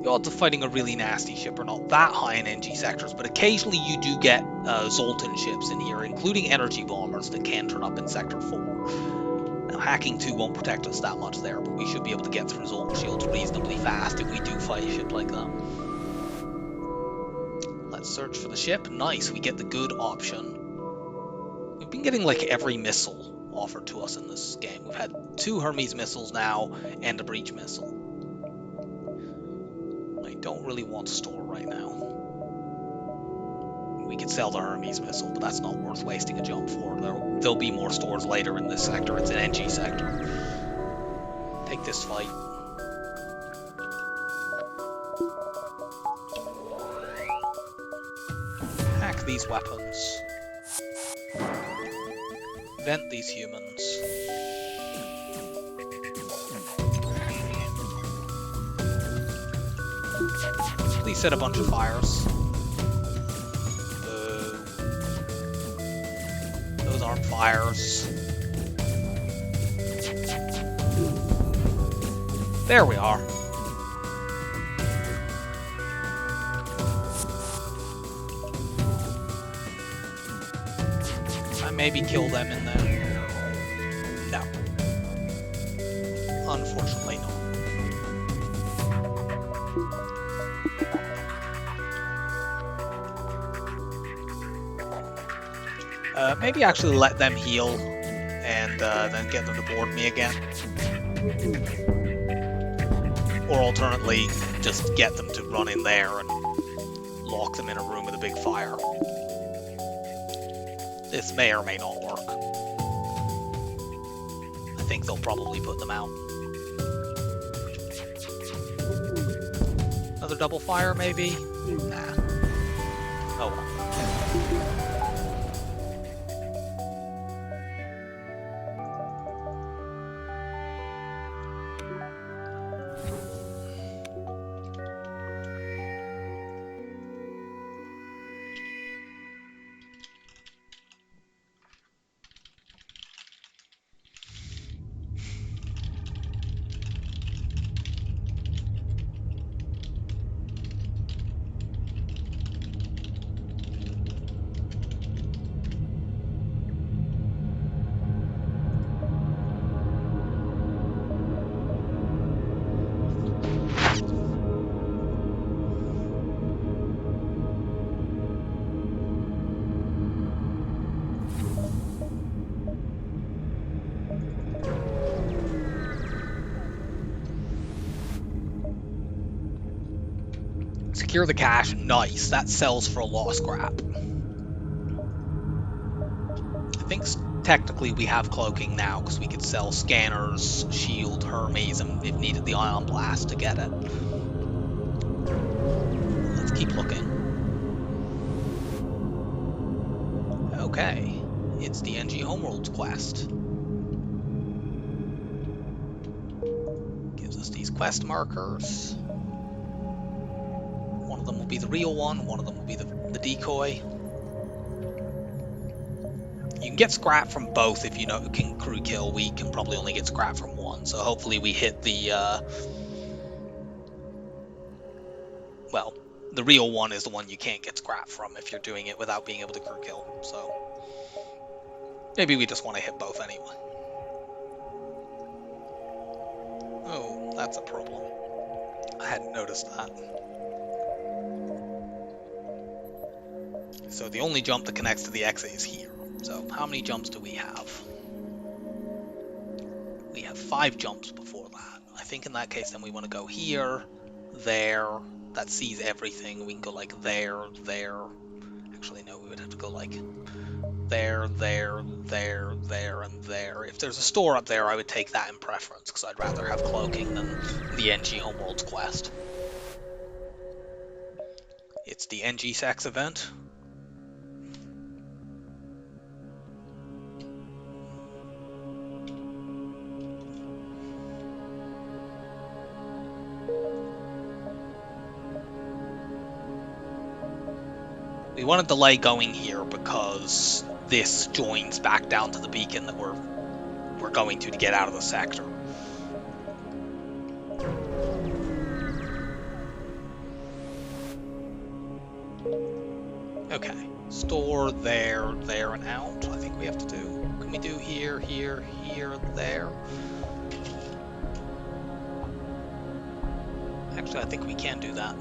Speaker 1: The odds of fighting a really nasty ship are not that high in NG sectors, but occasionally you do get Zoltan ships in here, including energy bombers that can turn up in Sector 4. Now, hacking 2 won't protect us that much there, but we should be able to get through Zoltan shields reasonably fast if we do fight a ship like that. Let's search for the ship. Nice, we get the good option. We've been getting like every missile offered to us in this game. We've had 2 Hermes missiles now and a breach missile. I don't really want store right now. We could sell the Hermes missile, but that's not worth wasting a jump for. There'll be more stores later in this sector. It's an NG sector. Take this fight. Hack these weapons. Vent these humans. Please set a bunch of fires. Those aren't fires. There we are. I maybe kill them in there. No. Unfortunately not. Maybe actually let them heal and then get them to board me again. Or alternately, just get them to run in there and lock them in a room with a big fire. This may or may not work. I think they'll probably put them out. Another double fire, maybe? Nah. Oh well. Secure the cache. Nice. That sells for a lot of scrap. I think technically we have cloaking now because we could sell scanners, shield, Hermes, and if needed the ion blast to get it. Let's keep looking. Okay. It's the NG Homeworlds quest. Gives us these quest markers. One of them will be the real one of them will be the decoy. You can get scrap from both if you know you can crew kill. We can probably only get scrap from one, so hopefully we hit the well, the real one is the one you can't get scrap from if you're doing it without being able to crew kill, so maybe we just want to hit both anyway. Oh, that's a problem. I hadn't noticed that. So the only jump that connects to the exit is here. So how many jumps do we have? We have 5 jumps before that. I think in that case then we want to go here, there, that sees everything. We can go like there, there. Actually no, we would have to go like there, there, there, there, and there. If there's a store up there, I would take that in preference because I'd rather have cloaking than the NG Homeworlds quest. It's the NG Sex event. We want to delay going here because this joins back down to the beacon that we're going to get out of the sector. Okay. Store there, there, and out. I think we have to do. Can we do here, here, here, there? Actually, I think we can do that.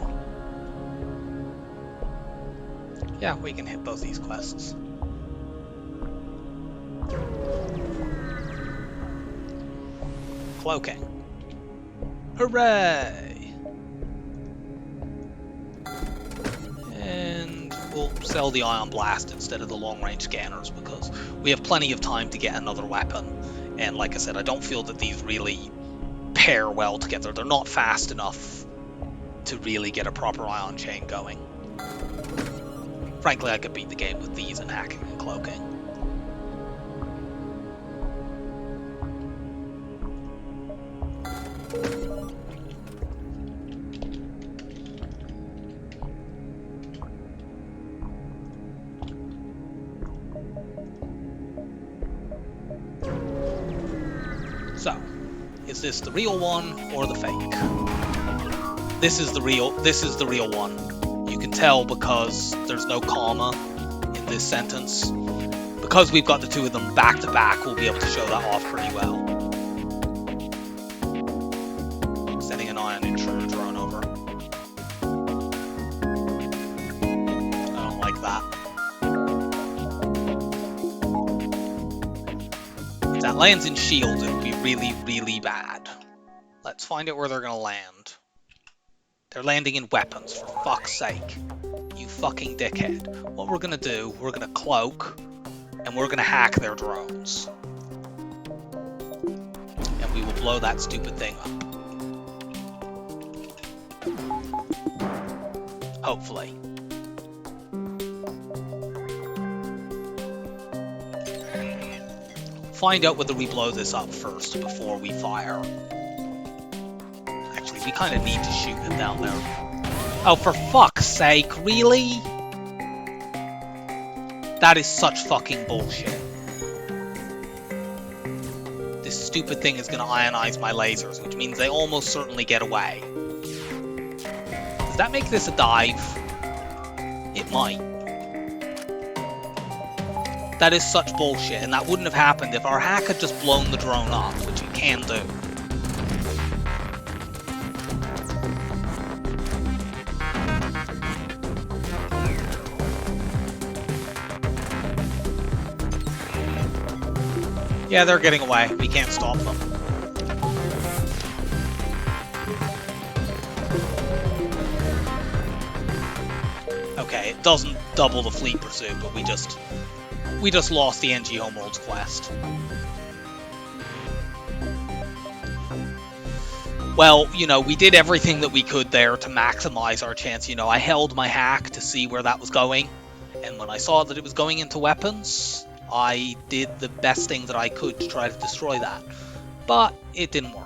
Speaker 1: Yeah, we can hit both these quests. Cloaking. Hooray! And we'll sell the Ion Blast instead of the long-range scanners because we have plenty of time to get another weapon. And like I said, I don't feel that these really pair well together. They're not fast enough to really get a proper ion chain going. Frankly, I could beat the game with these and hacking and cloaking. So, is this the real one or the fake? This is the real one. You can tell because there's no comma in this sentence. Because we've got the two of them back to back, we'll be able to show that off pretty well. Sending an ion intruder drone over. I don't like that. If that lands in shields, it would be really, really bad. Let's find out where they're gonna land. They're landing in weapons, for fuck's sake. You fucking dickhead. What we're gonna do, we're gonna cloak, and we're gonna hack their drones. And we will blow that stupid thing up. Hopefully. Find out whether we blow this up first before we fire. Actually, we kind of need to shoot it down there. Oh, for fuck's sake, really? That is such fucking bullshit. This stupid thing is going to ionize my lasers, which means they almost certainly get away. Does that make this a dive? It might. That is such bullshit, and that wouldn't have happened if our hack had just blown the drone up, which it can do. Yeah, they're getting away. We can't stop them. Okay, it doesn't double the fleet pursuit, but we just lost the NG Homeworld's quest. Well, you know, we did everything that we could there to maximize our chance. You know, I held my hack to see where that was going, and when I saw that it was going into weapons, I did the best thing that I could to try to destroy that. But it didn't work.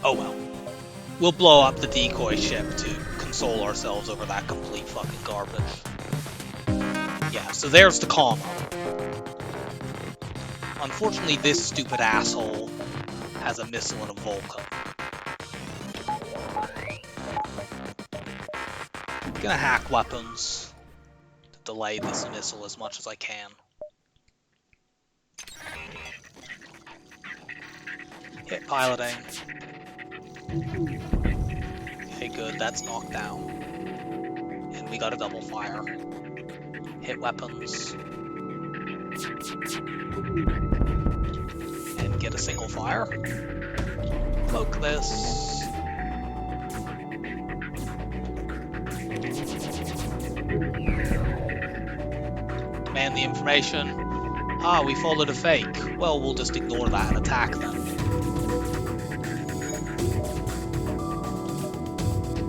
Speaker 1: Oh well. We'll blow up the decoy ship to console ourselves over that complete fucking garbage. Yeah, so there's the comma. Unfortunately, this stupid asshole has a missile and a Vulcan. I'm gonna hack weapons to delay this missile as much as I can. Hit piloting. Okay, good, that's knocked down. And we got a double fire. Hit weapons. And get a single fire. Cloak this. Demand the information. Ah, we followed a fake. Well, we'll just ignore that and attack them.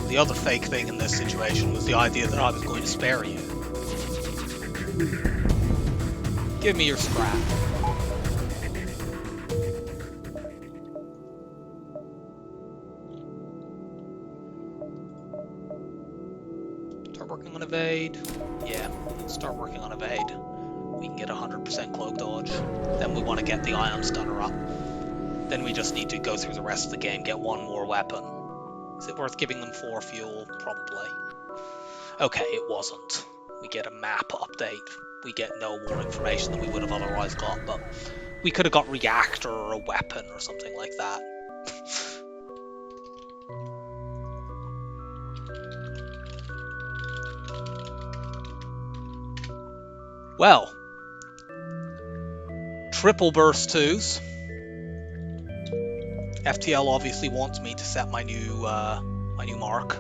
Speaker 1: The other fake thing in this situation was the idea that I was going to spare you. Give me your scrap. Start working on evade. Yeah, start working on evade. We can get 100% cloak dodge. Then we want to get the ion stunner up. Then we just need to go through the rest of the game, get one more weapon. Is it worth giving them 4 fuel? Probably. Okay, it wasn't. We get a map update. We get no more information than we would have otherwise got, but we could have got reactor or a weapon or something like that. Well, triple burst 2s. FTL obviously wants me to set my new mark.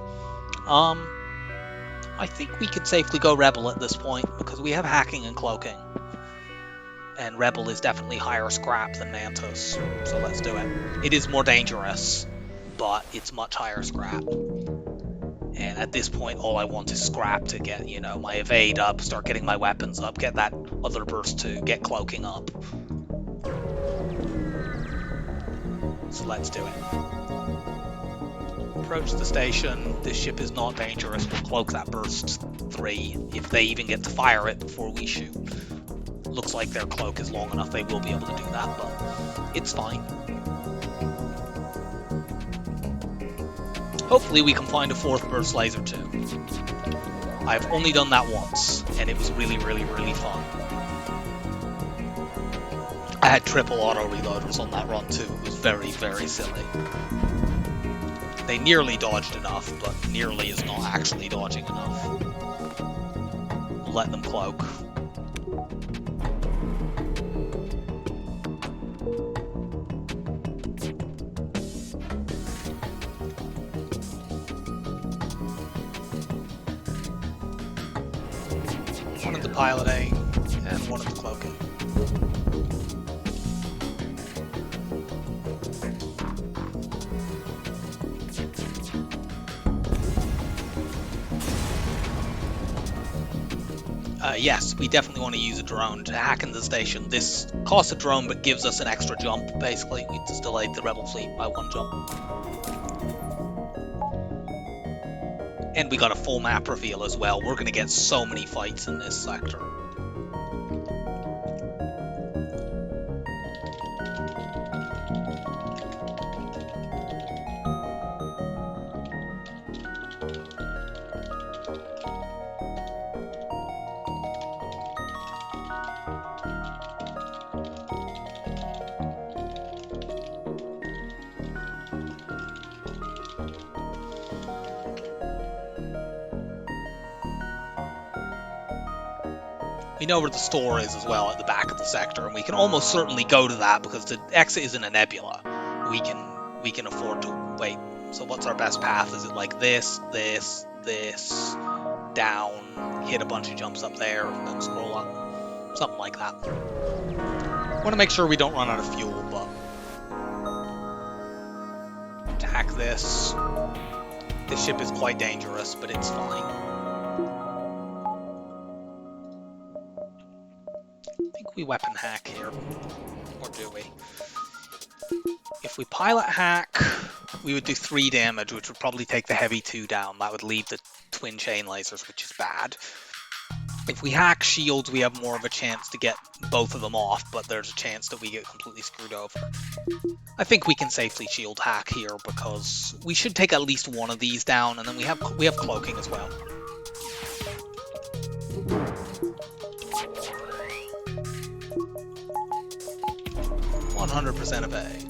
Speaker 1: I think we could safely go Rebel at this point because we have hacking and cloaking, and Rebel is definitely higher scrap than Mantis, so let's do it. It is more dangerous, but it's much higher scrap. And at this point, all I want is scrap to get, you know, my evade up, start getting my weapons up, get that other burst 2, get cloaking up. So let's do it. Approach the station. This ship is not dangerous. We'll cloak that burst 3 if they even get to fire it before we shoot. Looks like their cloak is long enough, they will be able to do that, but it's fine. Hopefully we can find a 4th burst laser too. I've only done that once, and it was really, really, really fun. I had triple auto reloaders on that run too. It was very, very silly. They nearly dodged enough, but nearly is not actually dodging enough. Let them cloak. One of the piloting, and one of the cloaking. Yes, we definitely want to use a drone to hack into the station. This costs a drone but gives us an extra jump, basically. We just delayed the Rebel fleet by 1 jump. And we got a full map reveal as well. We're going to get so many fights in this sector. We know where the store is as well at the back of the sector, and we can almost certainly go to that because the exit is in a nebula. We can afford to wait. So what's our best path? Is it like this, down, hit a bunch of jumps up there, and then scroll up? Something like that. Want to make sure we don't run out of fuel, but attack this. This ship is quite dangerous, but it's fine. We weapon hack here, or do we? If we pilot hack, we would do 3 damage, which would probably take the heavy 2 down. That would leave the twin chain lasers, which is bad. If we hack shields, we have more of a chance to get both of them off, but there's a chance that we get completely screwed over. I think we can safely shield hack here because we should take at least one of these down, and then we have cloaking as well. 100% evade.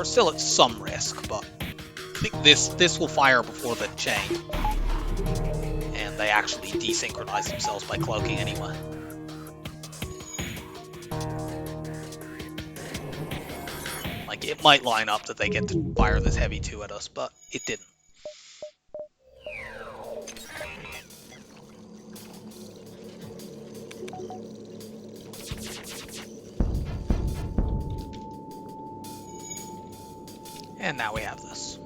Speaker 1: We're still at some risk, but I think this will fire before the chain. And they actually desynchronize themselves by cloaking anyway. Like, it might line up that they get to fire this heavy 2 at us, but it didn't. And now we have this.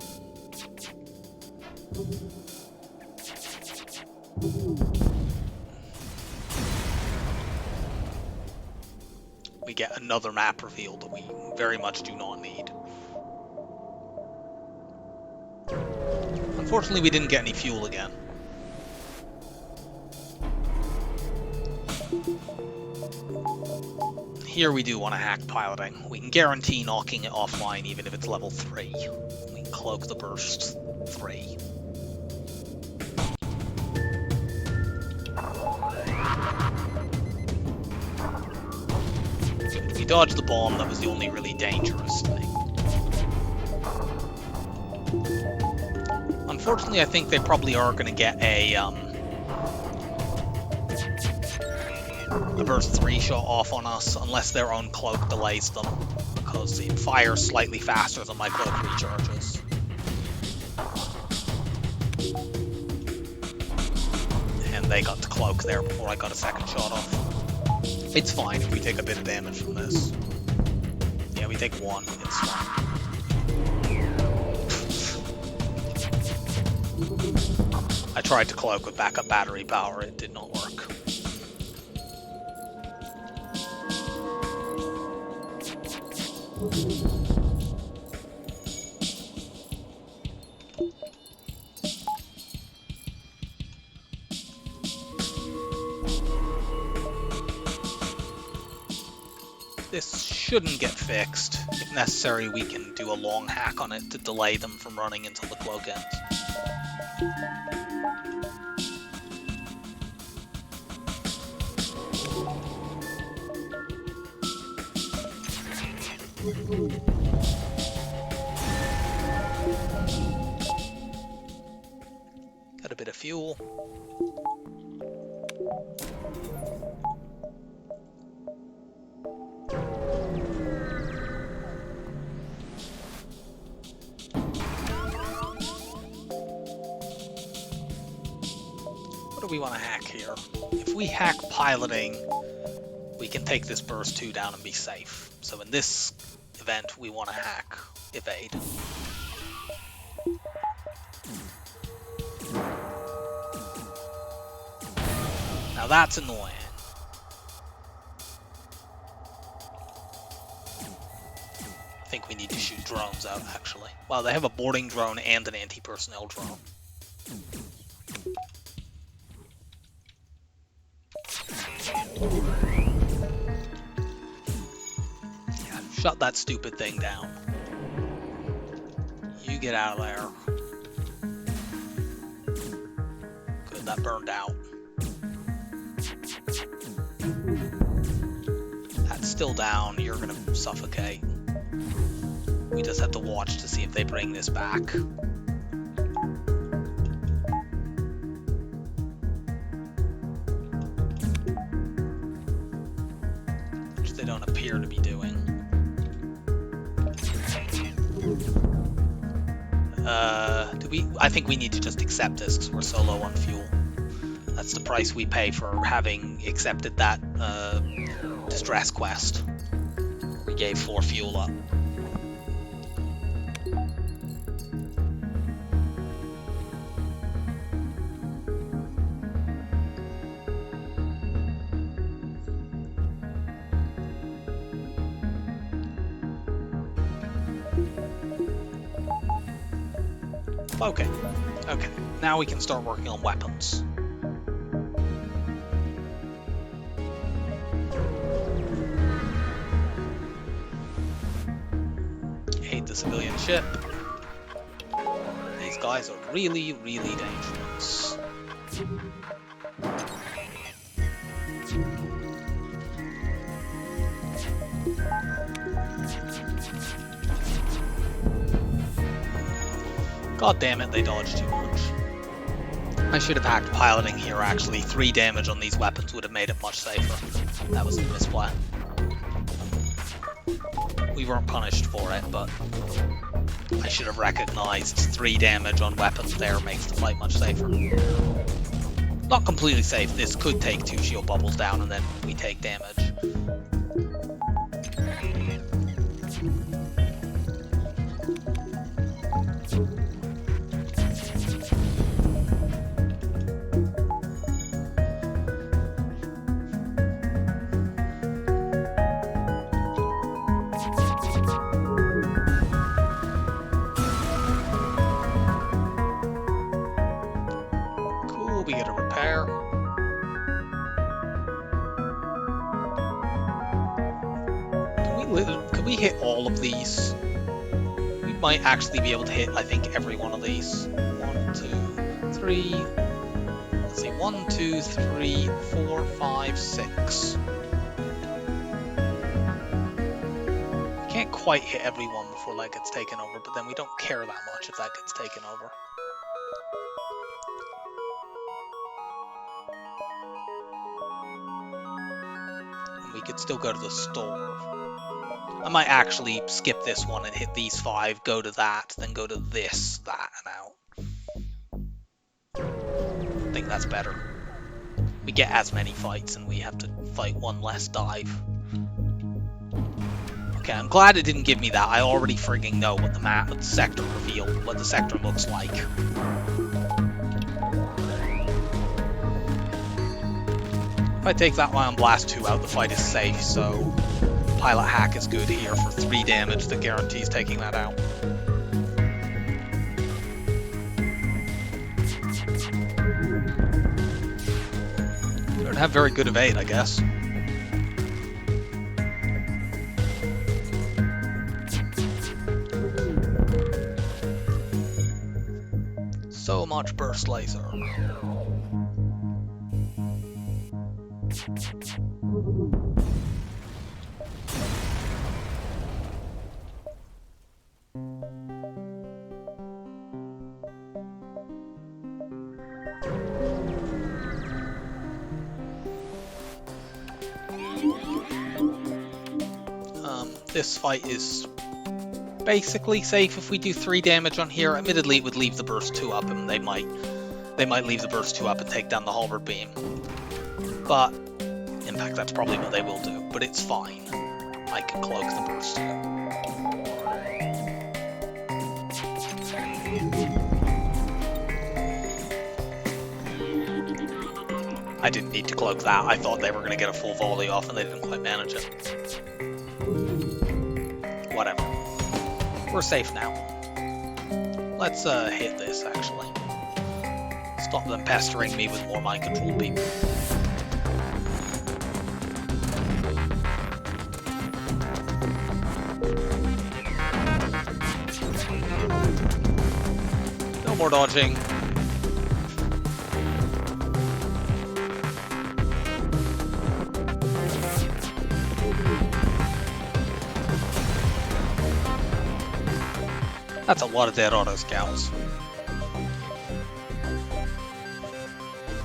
Speaker 1: We get another map reveal that we very much do not need. Unfortunately, we didn't get any fuel again. Here we do want to hack piloting. We can guarantee knocking it offline even if it's level 3. We can cloak the burst 3. We dodged the bomb, that was the only really dangerous thing. Unfortunately, I think they probably are going to get a burst 3 shot off on us, unless their own cloak delays them, because it fires slightly faster than my cloak recharges. And they got the cloak there before I got a second shot off. It's fine if we take a bit of damage from this. Yeah, we take 1, it's fine. I tried to cloak with backup battery power, it did not work. This shouldn't get fixed. If necessary, we can do a long hack on it to delay them from running until the cloak ends. Got a bit of fuel. What do we want to hack here? If we hack piloting, we can take this burst 2 down and be safe. So in this event, we want to hack evade. Now that's annoying. I think we need to shoot drones out, actually. Wow, they have a boarding drone and an anti-personnel drone. Yeah, shut that stupid thing down. You get out of there. Good, that burned out. That's still down, you're gonna suffocate. We just have to watch to see if they bring this back. Which they don't appear to be doing. I think we need to just accept this because we're so low on fuel. That's the price we pay for having accepted that distress quest. We gave 4 fuel up. Okay, now we can start working on weapons. Hate the civilian ship. These guys are really, really dangerous. God damn it, they dodged too much. I should have hacked piloting here, actually. 3 damage on these weapons would have made it much safer. That was a misplay. We weren't punished for it, but I should have recognized 3 damage on weapons there makes the fight much safer. Not completely safe. This could take 2 shield bubbles down and then we take damage. We get a repair. Can we hit all of these? We might actually be able to hit, I think, every one of these. 1, 2, 3. Let's see, 1, 2, 3, 4, 5, 6. We can't quite hit every one before that gets taken over, but then we don't care that much if that gets taken over. We could still go to the store. I might actually skip this one and hit these 5, go to that, then go to this, that, and out. I think that's better. We get as many fights and we have to fight 1 less dive. Okay, I'm glad it didn't give me that. I already frigging know what the map, what the sector revealed, what the sector looks like. If I take that one on blast 2 out, the fight is safe, so pilot hack is good here for 3 damage that guarantees taking that out. We don't have very good evade, I guess. So much burst laser. This fight is basically safe if we do 3 damage on here. Admittedly, it would leave the burst 2 up, and they might leave the burst 2 up and take down the halberd beam. But in fact, that's probably what they will do. But it's fine. I can cloak the burst 2. I didn't need to cloak that. I thought they were going to get a full volley off, and they didn't quite manage it. Whatever. We're safe now. Let's hit this, actually. Stop them pestering me with more mind control people. No more dodging. That's a lot of dead auto scouts.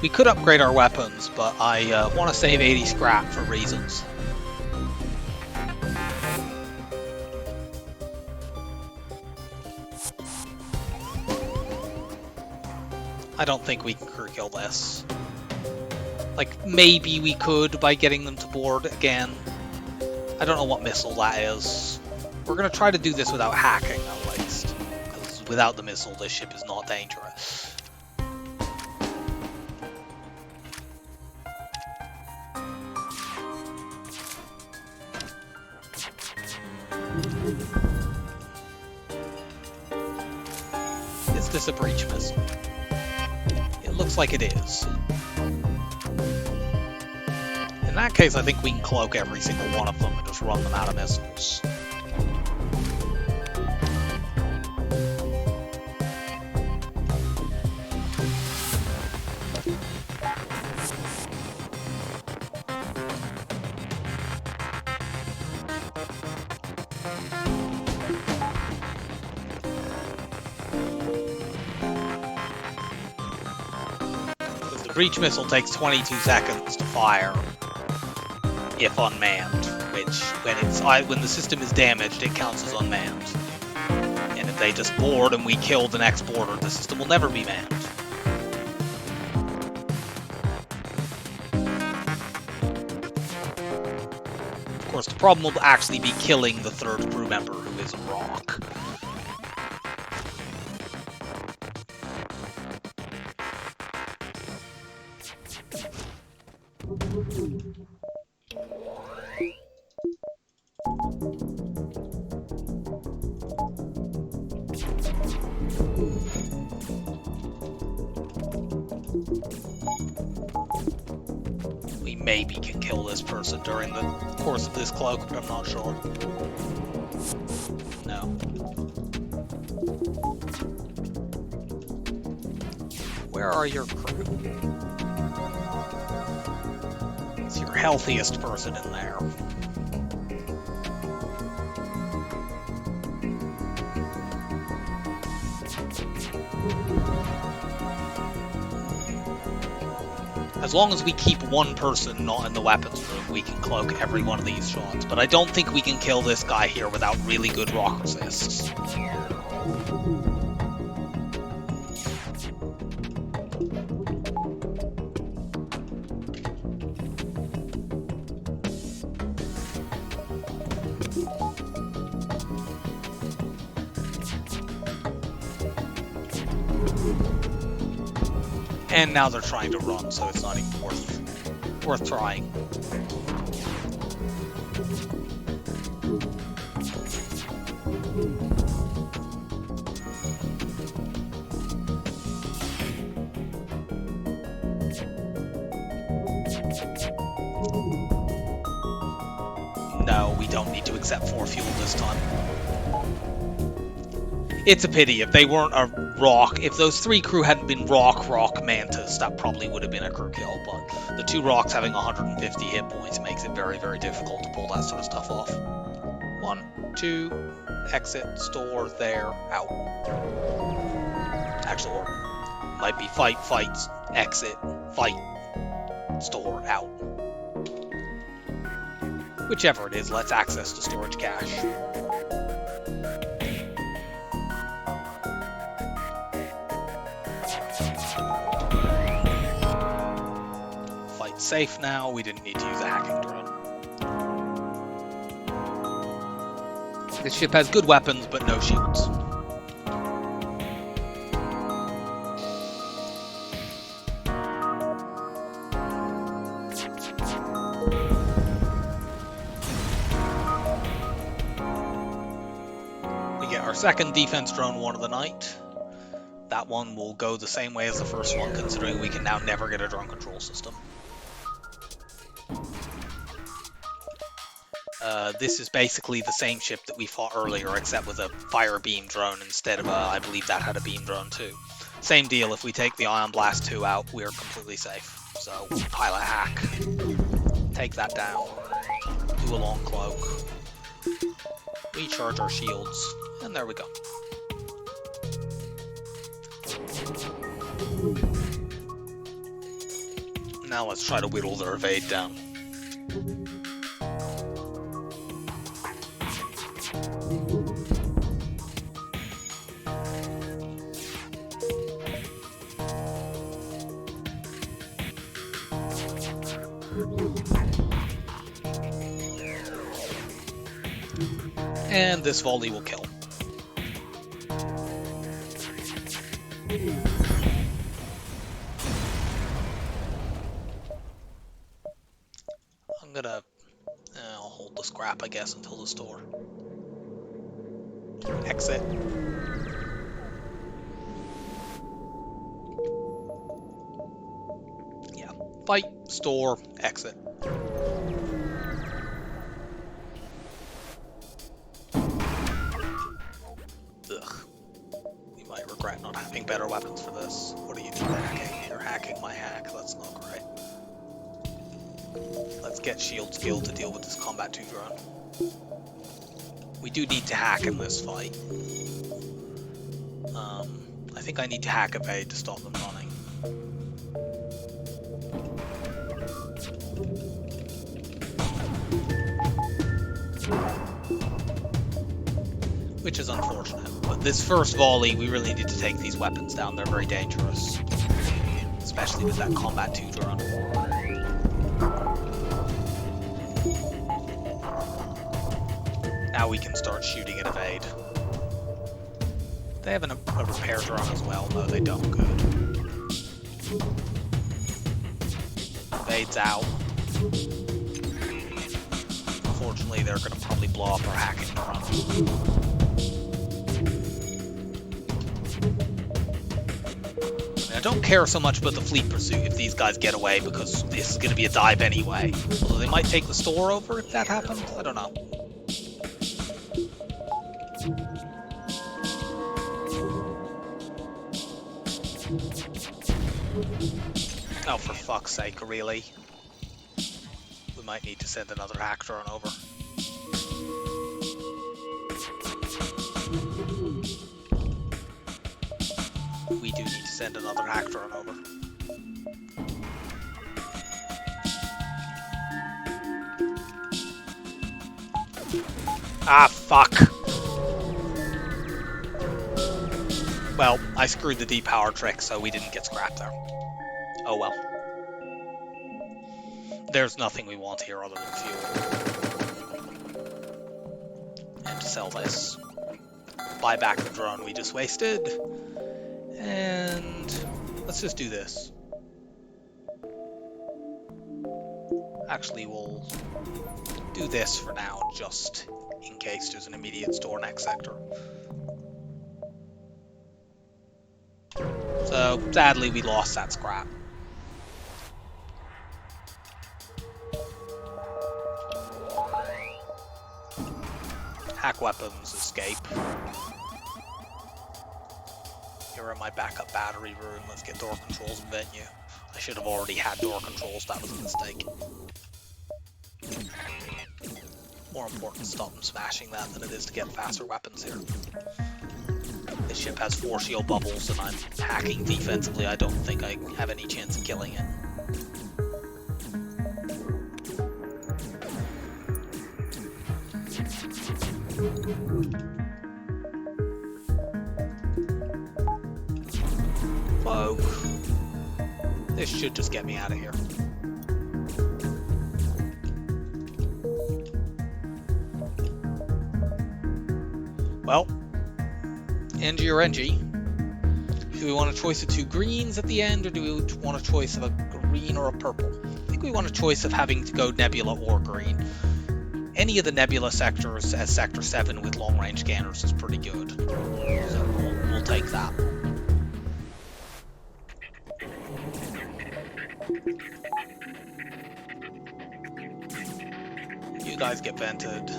Speaker 1: We could upgrade our weapons, but I want to save 80 scrap for reasons. I don't think we can crew kill this. Like, maybe we could by getting them to board again. I don't know what missile that is. We're going to try to do this without hacking, at least. Because without the missile, this ship is not dangerous. Is this a breach missile? It looks like it is. In that case, I think we can cloak every single one of them and just run them out of missiles. breach missile takes 22 seconds to fire if unmanned, which when the system is damaged, it counts as unmanned. And if they just board and we kill the next boarder, the system will never be manned. Of course, the problem will actually be killing the third crew member, who is a rock. We maybe can kill this person during the course of this cloak, but I'm not sure. No. Where are your crew? It's your healthiest person in there. As long as we keep one person not in the weapons room, we can cloak every one of these shots. But I don't think we can kill this guy here without really good rock resists. And now they're trying to run, so it's not even worth trying. No, we don't need to accept 4 fuel this time. It's a pity. If they weren't a rock, if those 3 crew hadn't been rock mantis, that probably would have been a crew kill, but the 2 rocks having 150 hit points makes it very, very difficult to pull that sort of stuff off. 1, 2, exit, store, there, out. Actually, or might be fight, exit, fight, store, out. Whichever it is, let's access the storage cache. Safe now, we didn't need to use a hacking drone. This ship has good weapons, but no shields. We get our second defense drone one of the night. That one will go the same way as the first one, considering we can now never get a drone control system. This is basically the same ship that we fought earlier, except with a fire beam drone instead of I believe that had a beam drone too. Same deal, if we take the Ion Blast 2 out, we're completely safe. So, pilot hack. Take that down. Do a long cloak. Recharge our shields. And there we go. Now let's try to whittle their evade down. And this volley will kill. I'm gonna... I'll hold the scrap, I guess, until the store. Exit. Yeah. Fight, store, exit. Regret not having better weapons for this. What are you doing hacking? You're hacking my hack. That's not great. Let's get shield skill to deal with this combat 2 drone. We do need to hack in this fight. I think I need to hack evade to stop them running. Which is unfortunate. But this first volley, we really need to take these weapons down. They're very dangerous. Especially with that Combat 2 drone. Now we can start shooting at evade. They have a repair drone as well. No, they don't. Good. Evade's out. Unfortunately, they're going to probably blow up our hacking drone. I don't care so much about the fleet pursuit if these guys get away, because this is going to be a dive anyway. Although they might take the store over if that happens. I don't know. Oh, for fuck's sake, really? We might need to send another hack drone over. We do need to send another hack drone over. Ah, fuck! Well, I screwed the depower trick, so we didn't get scrapped there. Oh well. There's nothing we want here other than fuel. And to sell this. Buy back the drone we just wasted. And let's just do this. Actually, we'll do this for now, just in case there's an immediate store next sector. So, sadly, we lost that scrap. Hack weapons, escape. Here are my backup battery room. Let's get door controls and venue. I should have already had door controls, that was a mistake. More important to stop them smashing that than it is to get faster weapons here. This ship has 4 shield bubbles and I'm hacking defensively. I don't think I have any chance of killing it. Cloak. This should just get me out of here. Well, NG or NG? Do we want a choice of 2 greens at the end, or do we want a choice of a green or a purple? I think we want a choice of having to go Nebula or green. Any of the Nebula sectors as Sector 7 with long-range scanners is pretty good. So we'll take that. You guys get vented.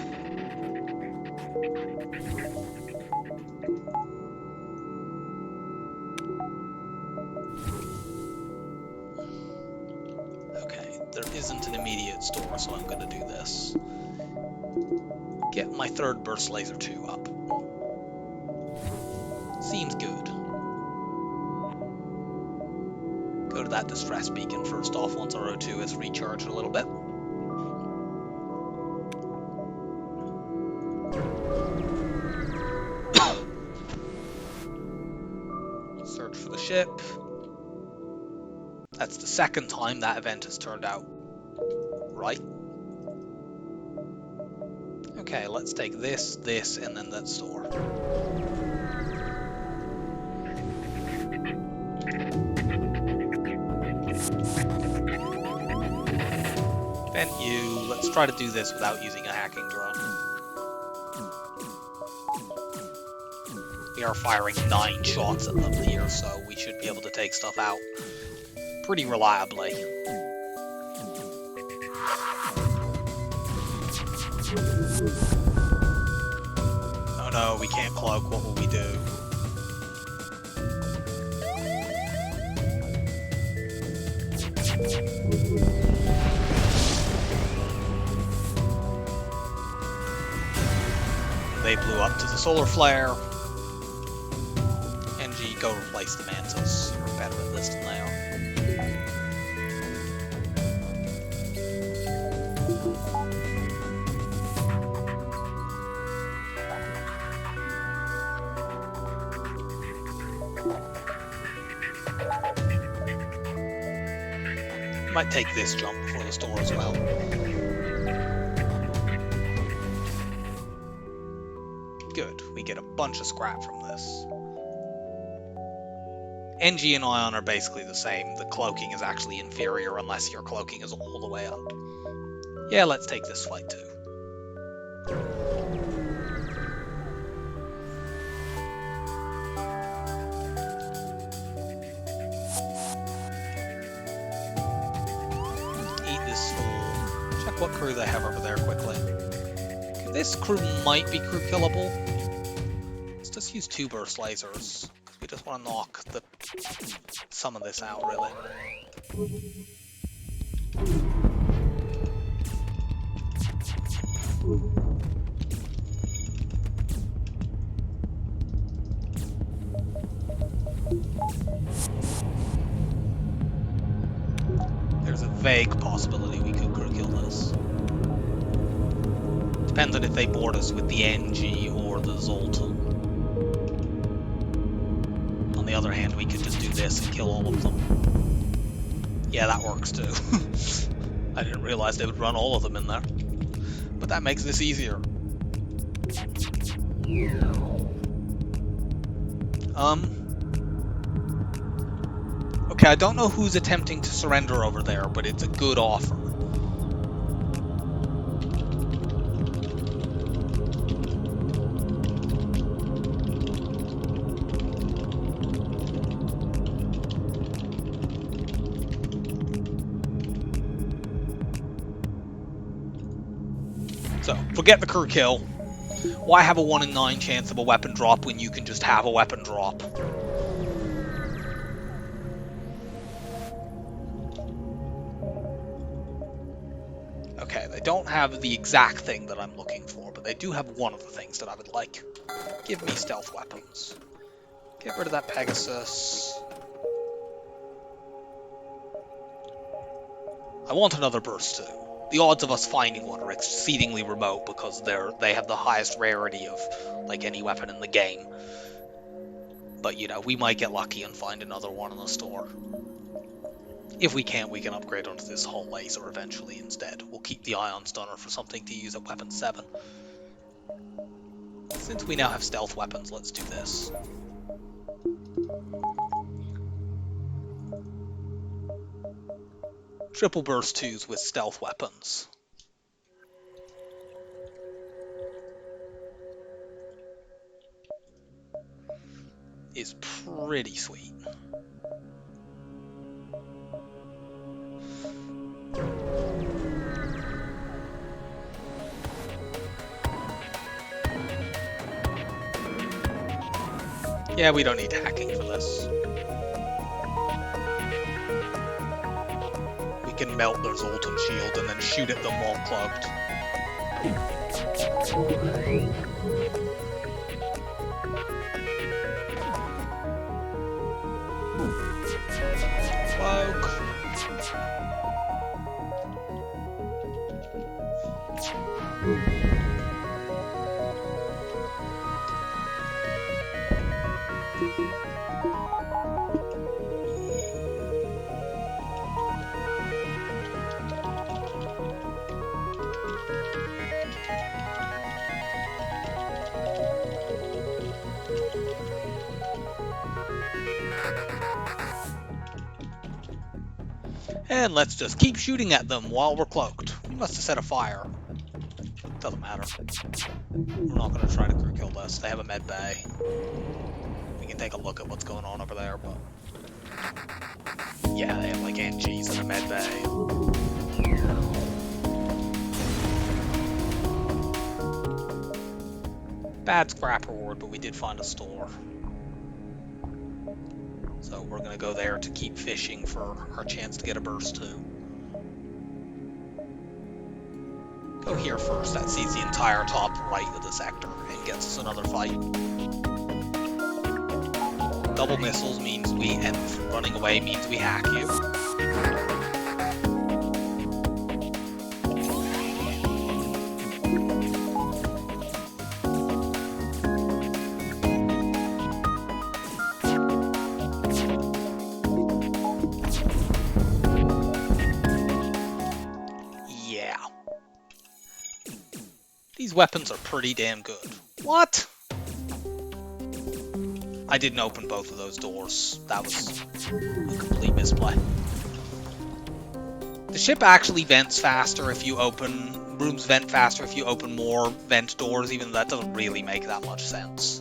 Speaker 1: Okay, there isn't an immediate store, so I'm gonna do this. Get my 3rd burst laser 2 up. Seems good. Go to that distress beacon first off once our O2 is recharged a little bit. Search for the ship. That's the 2nd time that event has turned out right. Okay, let's take this, this, and then that store. Vent you. Let's try to do this without using a hacking drone. We are firing 9 shots at them here, so we should be able to take stuff out pretty reliably. Oh no, we can't cloak. What will we do? They blew up to the solar flare. NG, go replace the mantas. You're better at this than they are. Might take this jump before the store as well. Good, we get a bunch of scrap from this. NG and Ion are basically the same. The cloaking is actually inferior unless your cloaking is all the way up. Yeah, let's take this fight too. Eat this fool. Check what crew they have over there quickly. Okay, this crew might be crew killable. Let's just use 2 burst lasers. We just want to knock some of this out, really. There's a vague possibility we could crew kill this. Depends on if they board us with the NG or the Zoltan. On the other hand, we could just do this and kill all of them. Yeah, that works too. I didn't realize they would run all of them in there. But that makes this easier. Okay, I don't know who's attempting to surrender over there, but it's a good offer. So, forget the crew kill. Why have a 1 in 9 chance of a weapon drop when you can just have a weapon drop? Okay, they don't have the exact thing that I'm looking for, but they do have one of the things that I would like. Give me stealth weapons. Get rid of that Pegasus. I want another burst too. The odds of us finding one are exceedingly remote because they have the highest rarity of like any weapon in the game. But you know, we might get lucky and find another one in the store. If we can't, we can upgrade onto this whole laser eventually instead. We'll keep the Ion Stunner for something to use at weapon 7. Since we now have stealth weapons, let's do this. Triple burst 2s with stealth weapons. Is pretty sweet. Yeah, we don't need hacking for this. We can melt their Zoltan shield and then shoot at them while cloaked. Cloak. And let's just keep shooting at them while we're cloaked. We must have set a fire. Doesn't matter. We're not going to try to crew kill this. They have a med bay. We can take a look at what's going on over there, but... yeah, they have like NGs in a med bay. Bad scrap reward, but we did find a store. So we're going to go there to keep fishing for our chance to get a burst too. Go here first, that sees the entire top right of the sector and gets us another fight. Double missiles means and running away means we hack you. These weapons are pretty damn good. What? I didn't open both of those doors. That was a complete misplay. The ship actually vents faster if you open... Rooms vent faster if you open more vent doors, even though that doesn't really make that much sense.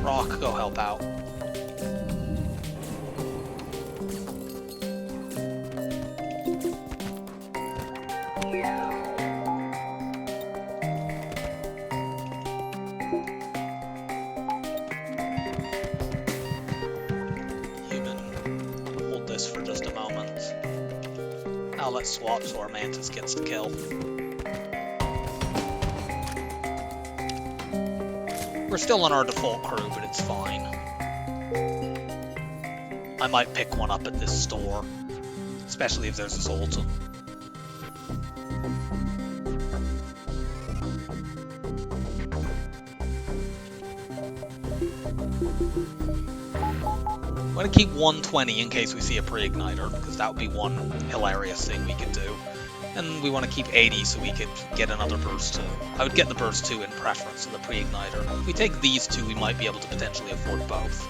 Speaker 1: Rock, go help out. For just a moment. Now let's swap so our Mantis gets the kill. We're still on our default crew, but it's fine. I might pick one up at this store, especially if there's a Zoltan. I'm going to keep 120 in case we see a pre-igniter, because that would be one hilarious thing we could do. And we want to keep 80 so we could get another burst 2. I would get the burst 2 in preference to the pre-igniter. If we take these two, we might be able to potentially afford both.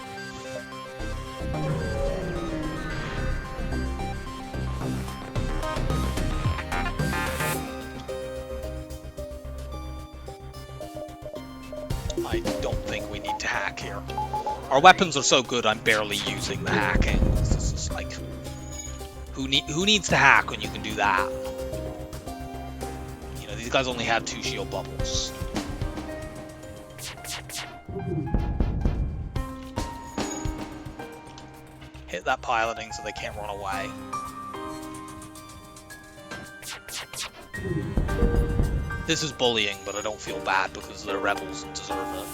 Speaker 1: I don't think we need to hack here. Our weapons are so good, I'm barely using the hacking. This is like, who needs to hack when you can do that? You know, these guys only have 2 shield bubbles. Hit that piloting so they can't run away. This is bullying, but I don't feel bad because they're rebels and deserve it.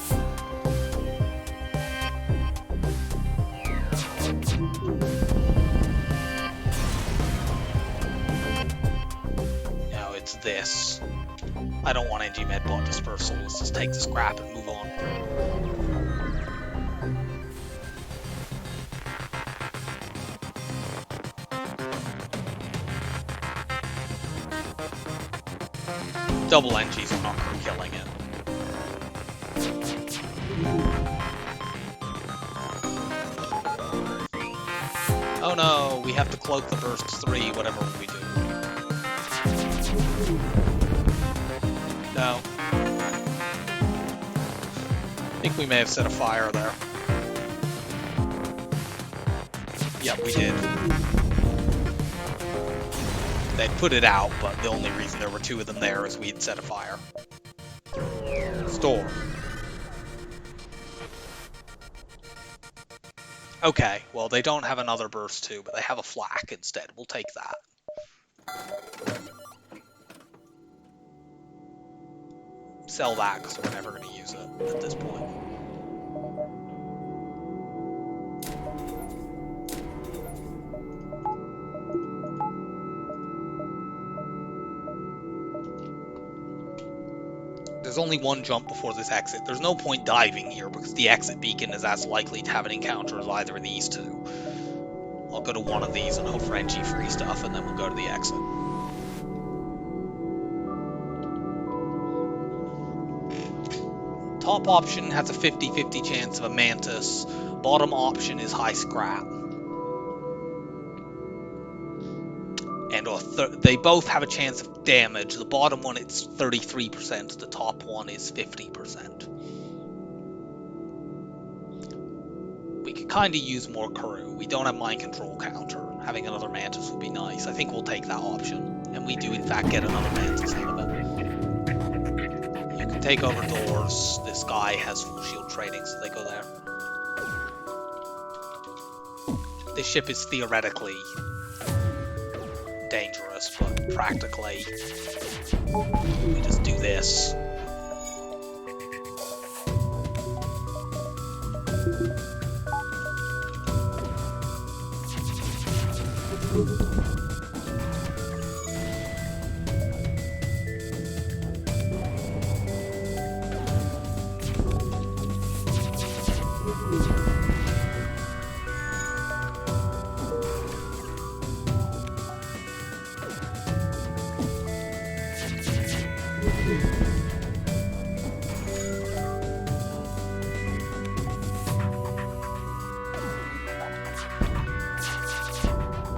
Speaker 1: This. I don't want NG Medbot dispersal. Let's just take the scrap and move on. Double NGs are not killing it. Oh no, we have to cloak the burst 3, whatever we do. No. I think we may have set a fire there. Yep, we did. They put it out, but the only reason there were 2 of them there is we'd set a fire. Store. Okay, well they don't have another burst 2, but they have a flak instead. We'll take that. Sell that because we're never going to use it at this point. There's only one jump before this exit. There's no point diving here because the exit beacon is as likely to have an encounter as either of these two. I'll go to one of these and hope for NG free stuff, and then we'll go to the exit. Top option has a 50-50 chance of a Mantis. Bottom option is high scrap. And they both have a chance of damage. The bottom one, it's 33%. The top one is 50%. We could kind of use more crew. We don't have mind control counter. Having another Mantis would be nice. I think we'll take that option. And we do, in fact, get another Mantis out of it. Take over doors. This guy has full shield trading, so they go there. This ship is theoretically dangerous, but practically we just do this.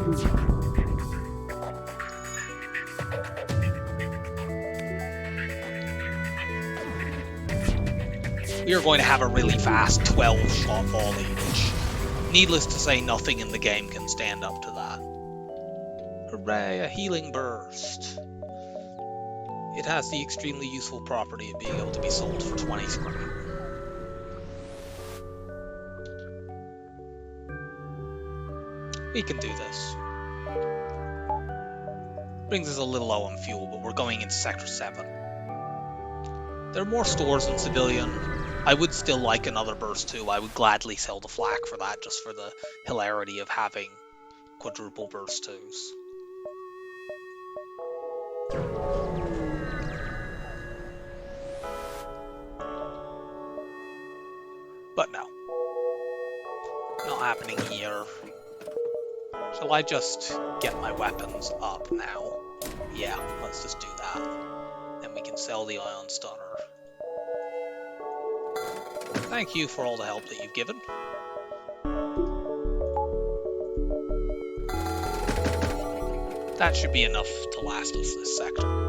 Speaker 1: We are going to have a really fast 12-shot volley, which, needless to say, nothing in the game can stand up to that. Hooray, a healing burst. It has the extremely useful property of being able to be sold for 20 scrap. We can do this. Brings us a little low on fuel, but we're going into Sector 7. There are more stores in Civilian. I would still like another burst too. I would gladly sell the flak for that, just for the hilarity of having quadruple burst twos. But no. Not happening here. Shall I just get my weapons up now? Yeah, let's just do that. Then we can sell the Ion Stunner. Thank you for all the help that you've given. That should be enough to last us this sector.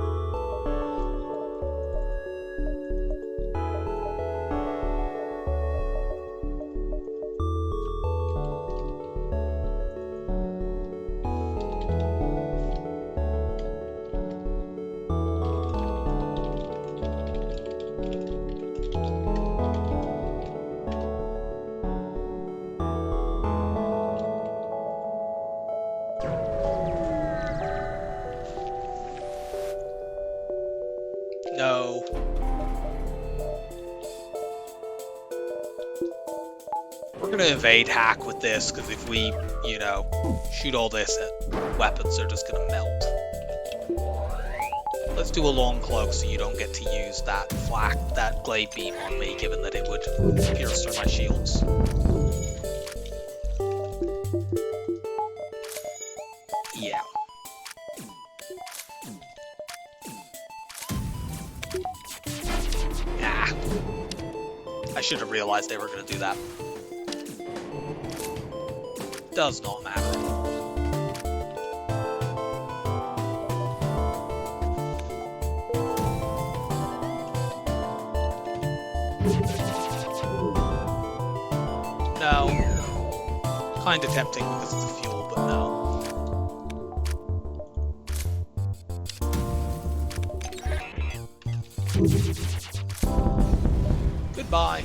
Speaker 1: No. We're going to evade hack with this, because if we, shoot all this at weapons, they're just going to melt. Let's do a long cloak so you don't get to use that that glade beam on me, given that it would pierce through my shields. Yeah. I should have realized they were going to do that. Does not matter. No. Kind of tempting because it's the fuel, but no. Goodbye.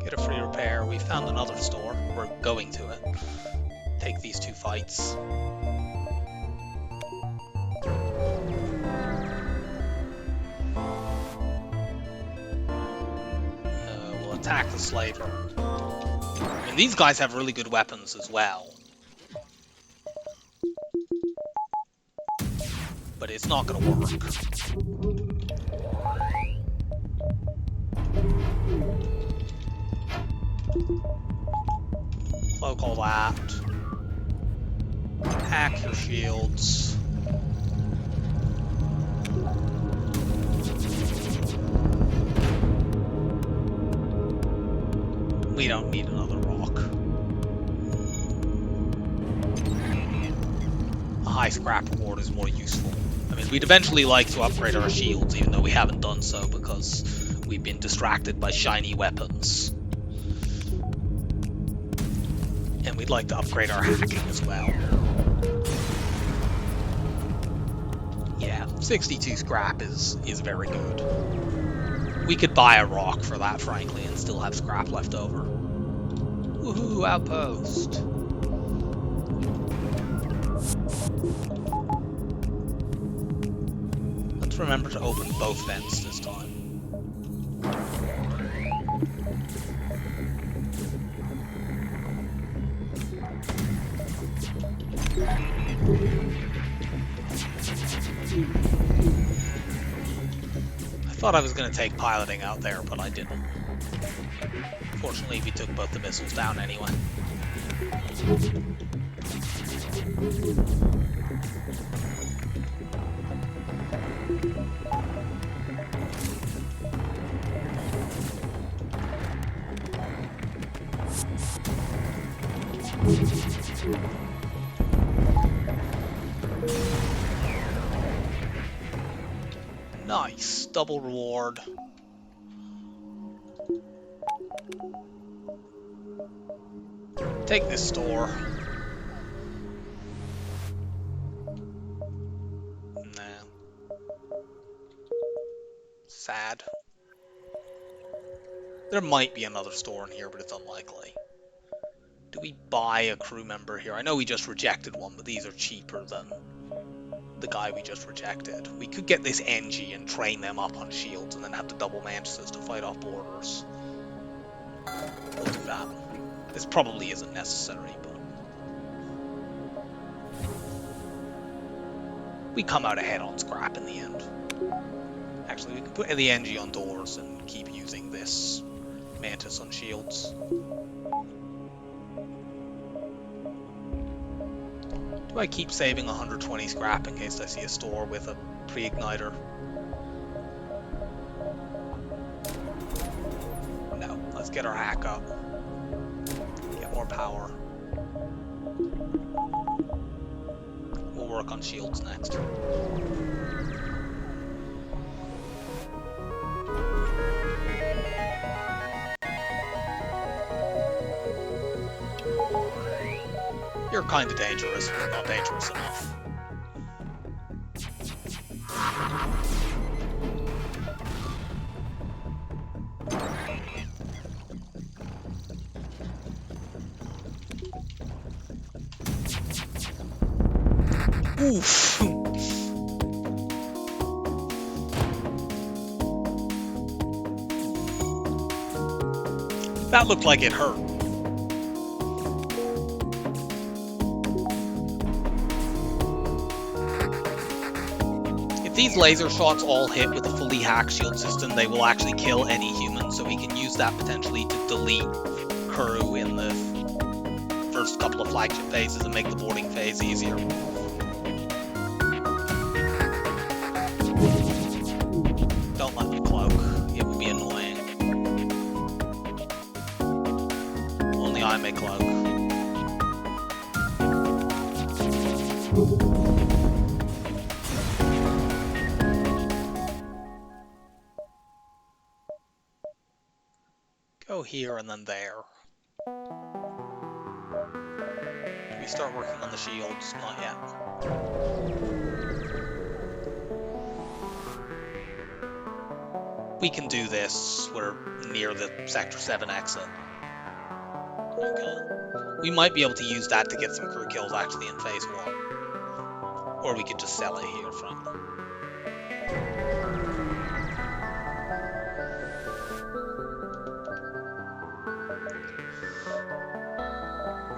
Speaker 1: Get a free repair. We found another store. We're going to it. Take these two fights. We'll attack the slaver. I mean, these guys have really good weapons as well. But it's not going to work. Cloak all that. Hack your shields. We don't need another rock. A high scrap reward is more useful. I mean, we'd eventually like to upgrade our shields, even though we haven't done so because we've been distracted by shiny weapons. And we'd like to upgrade our hacking as well. Yeah, 62 scrap is very good. We could buy a rock for that, frankly, and still have scrap left over. Woohoo, outpost! Let's remember to open both vents this time. I thought I was going to take piloting out there, but I didn't. Fortunately, we took both the missiles down anyway. Nice. Double reward. Take this store. Nah. Sad. There might be another store in here, but it's unlikely. Do we buy a crew member here? I know we just rejected one, but these are cheaper than the guy we just rejected. We could get this NG and train them up on shields and then have the double mantises to fight off borders. We'll do that. This probably isn't necessary, but we come out ahead on scrap in the end. Actually, we can put the NG on doors and keep using this mantis on shields. Do I keep saving 120 scrap in case I see a store with a pre-igniter? No, let's get our hack up. Get more power. We'll work on shields next. You're kind of dangerous, but not dangerous enough. Oof! That looked like it hurt. These laser shots all hit with a fully hacked shield system, they will actually kill any human, so we can use that potentially to delete crew in the first couple of flagship phases and make the boarding phase easier. Don't let me cloak, it would be annoying. Only I may cloak. Go here and then there. Do we start working on the shields? Not yet. We can do this. We're near the Sector 7 exit. Okay. We might be able to use that to get some crew kills actually in Phase 1. Or we could just sell it here, frankly.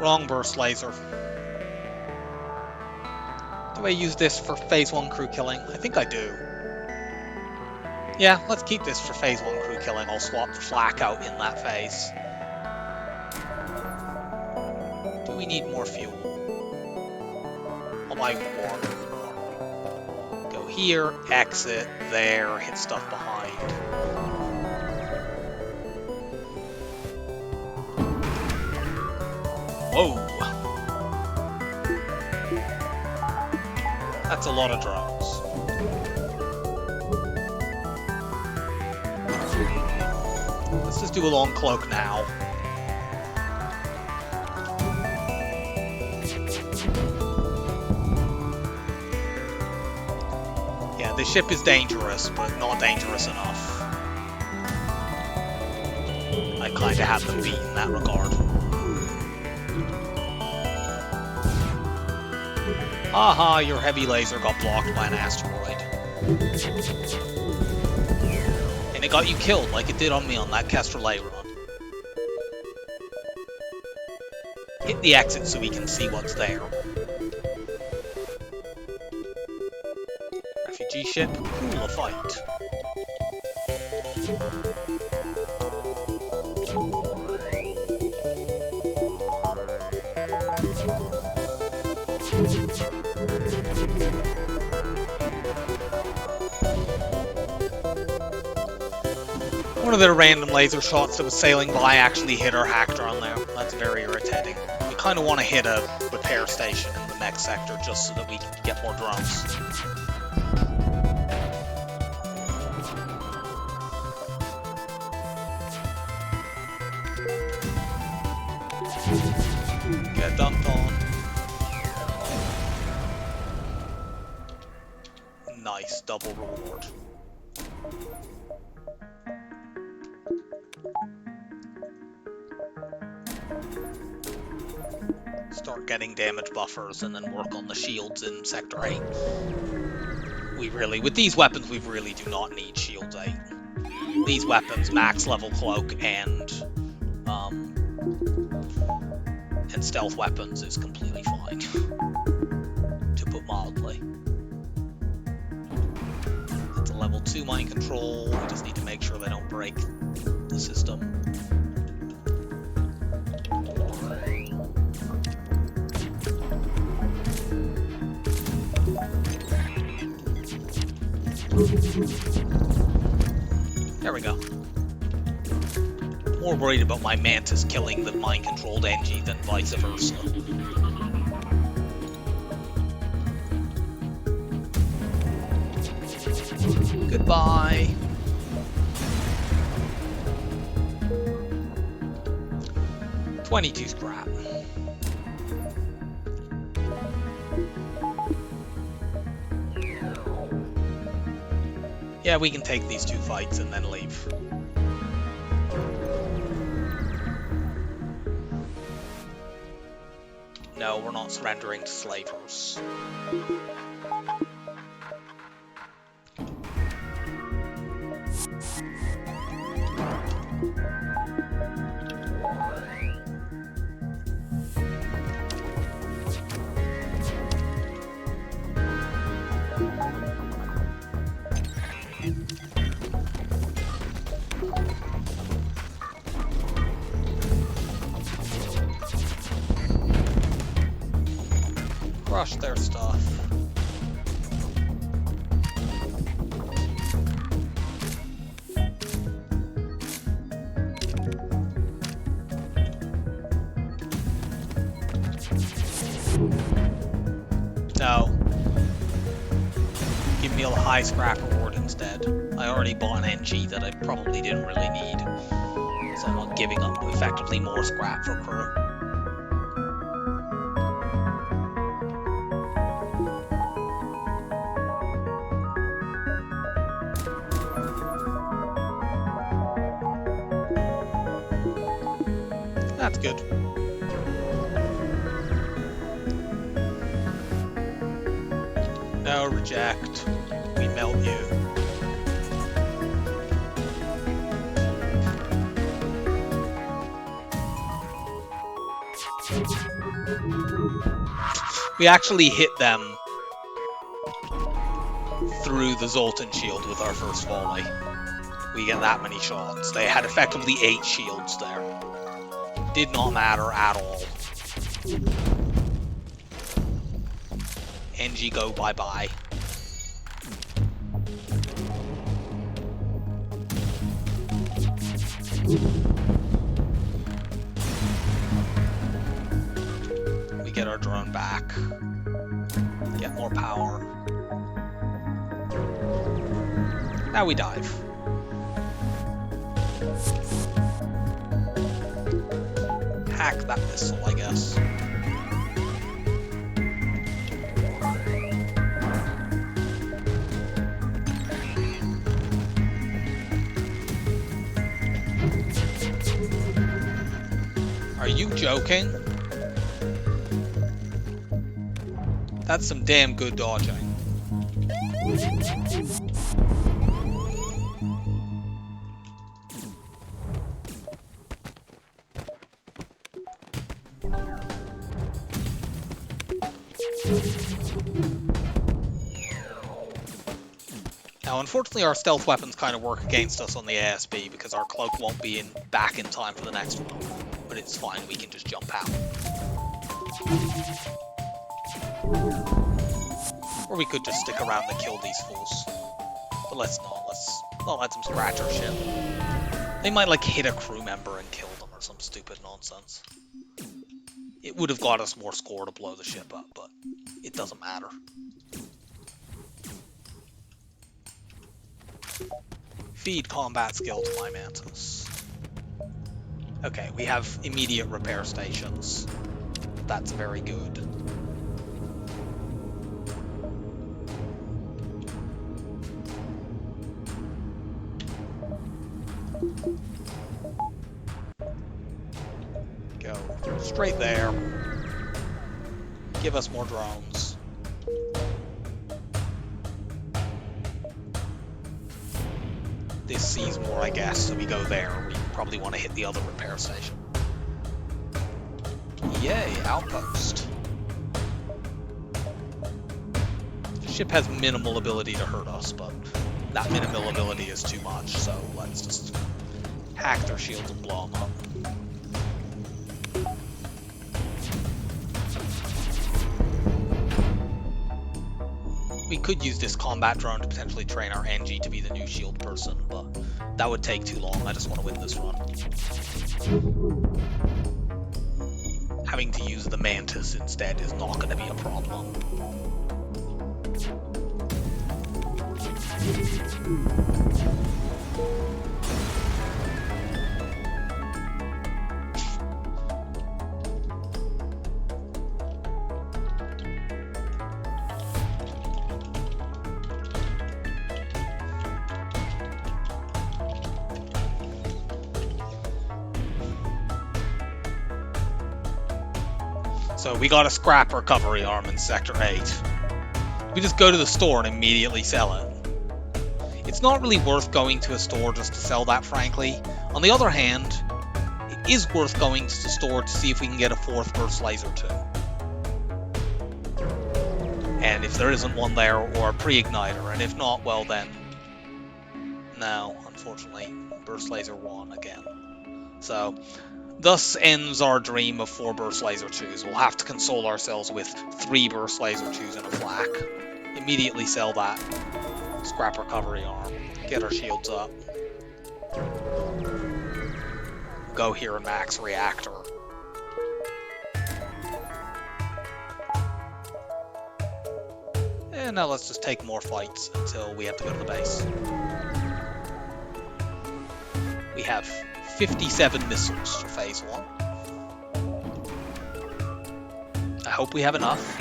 Speaker 1: Wrong burst laser. Do I use this for Phase 1 crew killing? I think I do. Yeah, let's keep this for Phase 1 crew killing. I'll swap the flak out in that phase. Do we need more fuel? I'll buy more. Go here, exit, there, hit stuff behind. Whoa! That's a lot of drones. Let's just do a long cloak now. Yeah, the ship is dangerous, but not dangerous enough. I kinda have them beat in that regard. Haha, your heavy laser got blocked by an asteroid. And it got you killed like it did on me on that Kestrel-A run. Hit the exit so we can see what's there. Refugee ship, cool a fight. One of their random laser shots that was sailing by actually hit our hack drone there. That's very irritating. We kind of want to hit a repair station in the next sector just so that we can get more drones. Get dunked on. Nice, double reward. Start getting damage buffers and then work on the shields in Sector 8. With these weapons, we really do not need Shields 8. These weapons, max level cloak and stealth weapons is completely fine, to put mildly. It's a level 2 mind control, we just need to make sure they don't break the system. There we go. More worried about my Mantis killing the mind-controlled Engie than vice versa. Goodbye. $22 scrap. Yeah, we can take these 2 fights and then leave. No, we're not surrendering to slavers. Crush their stuff. No. Give me a high scrap reward instead. I already bought an NG that I probably didn't really need. So I'm not giving up effectively more scrap for crew. That's good. No, reject. We melt you. We actually hit them through the Zoltan shield with our first volley. We get that many shots. They had effectively 8 shields there. Did not matter at all. NG go bye-bye. We get our drone back. Get more power. Now we dive. Hack that missile, I guess. Are you joking? That's some damn good dodging. Now, unfortunately, our stealth weapons kind of work against us on the ASB because our cloak won't be back in time for the next one. But it's fine, we can just jump out. Or we could just stick around and kill these fools. But let's not. Let's not let them scratch our ship. They might, like, hit a crew member and kill them or some stupid nonsense. It would have got us more score to blow the ship up, but it doesn't matter. Feed combat skill to my mantis. Okay, we have immediate repair stations. That's very good. Go straight there. Give us more drones. This sees more, I guess, so we go there. We probably want to hit the other repair station. Yay, outpost. The ship has minimal ability to hurt us, but that minimal ability is too much, so let's just hack their shields and blow them up. We could use this combat drone to potentially train our NG to be the new shield person, but that would take too long. I just want to win this run. Having to use the Mantis instead is not going to be a problem. So we got a scrap recovery arm in Sector 8. We just go to the store and immediately sell it. It's not really worth going to a store just to sell that, frankly. On the other hand, it is worth going to the store to see if we can get a 4th burst laser too. And if there isn't one there, or a pre-igniter, and if not, well then, no, unfortunately, burst laser 1 again. So, thus ends our dream of 4 burst laser 2s. We'll have to console ourselves with 3 burst laser 2s and a flak. Immediately sell that scrap recovery arm. Get our shields up. Go here and max reactor. And now let's just take more fights until we have to go to the base. We have 57 missiles for phase 1. I hope we have enough.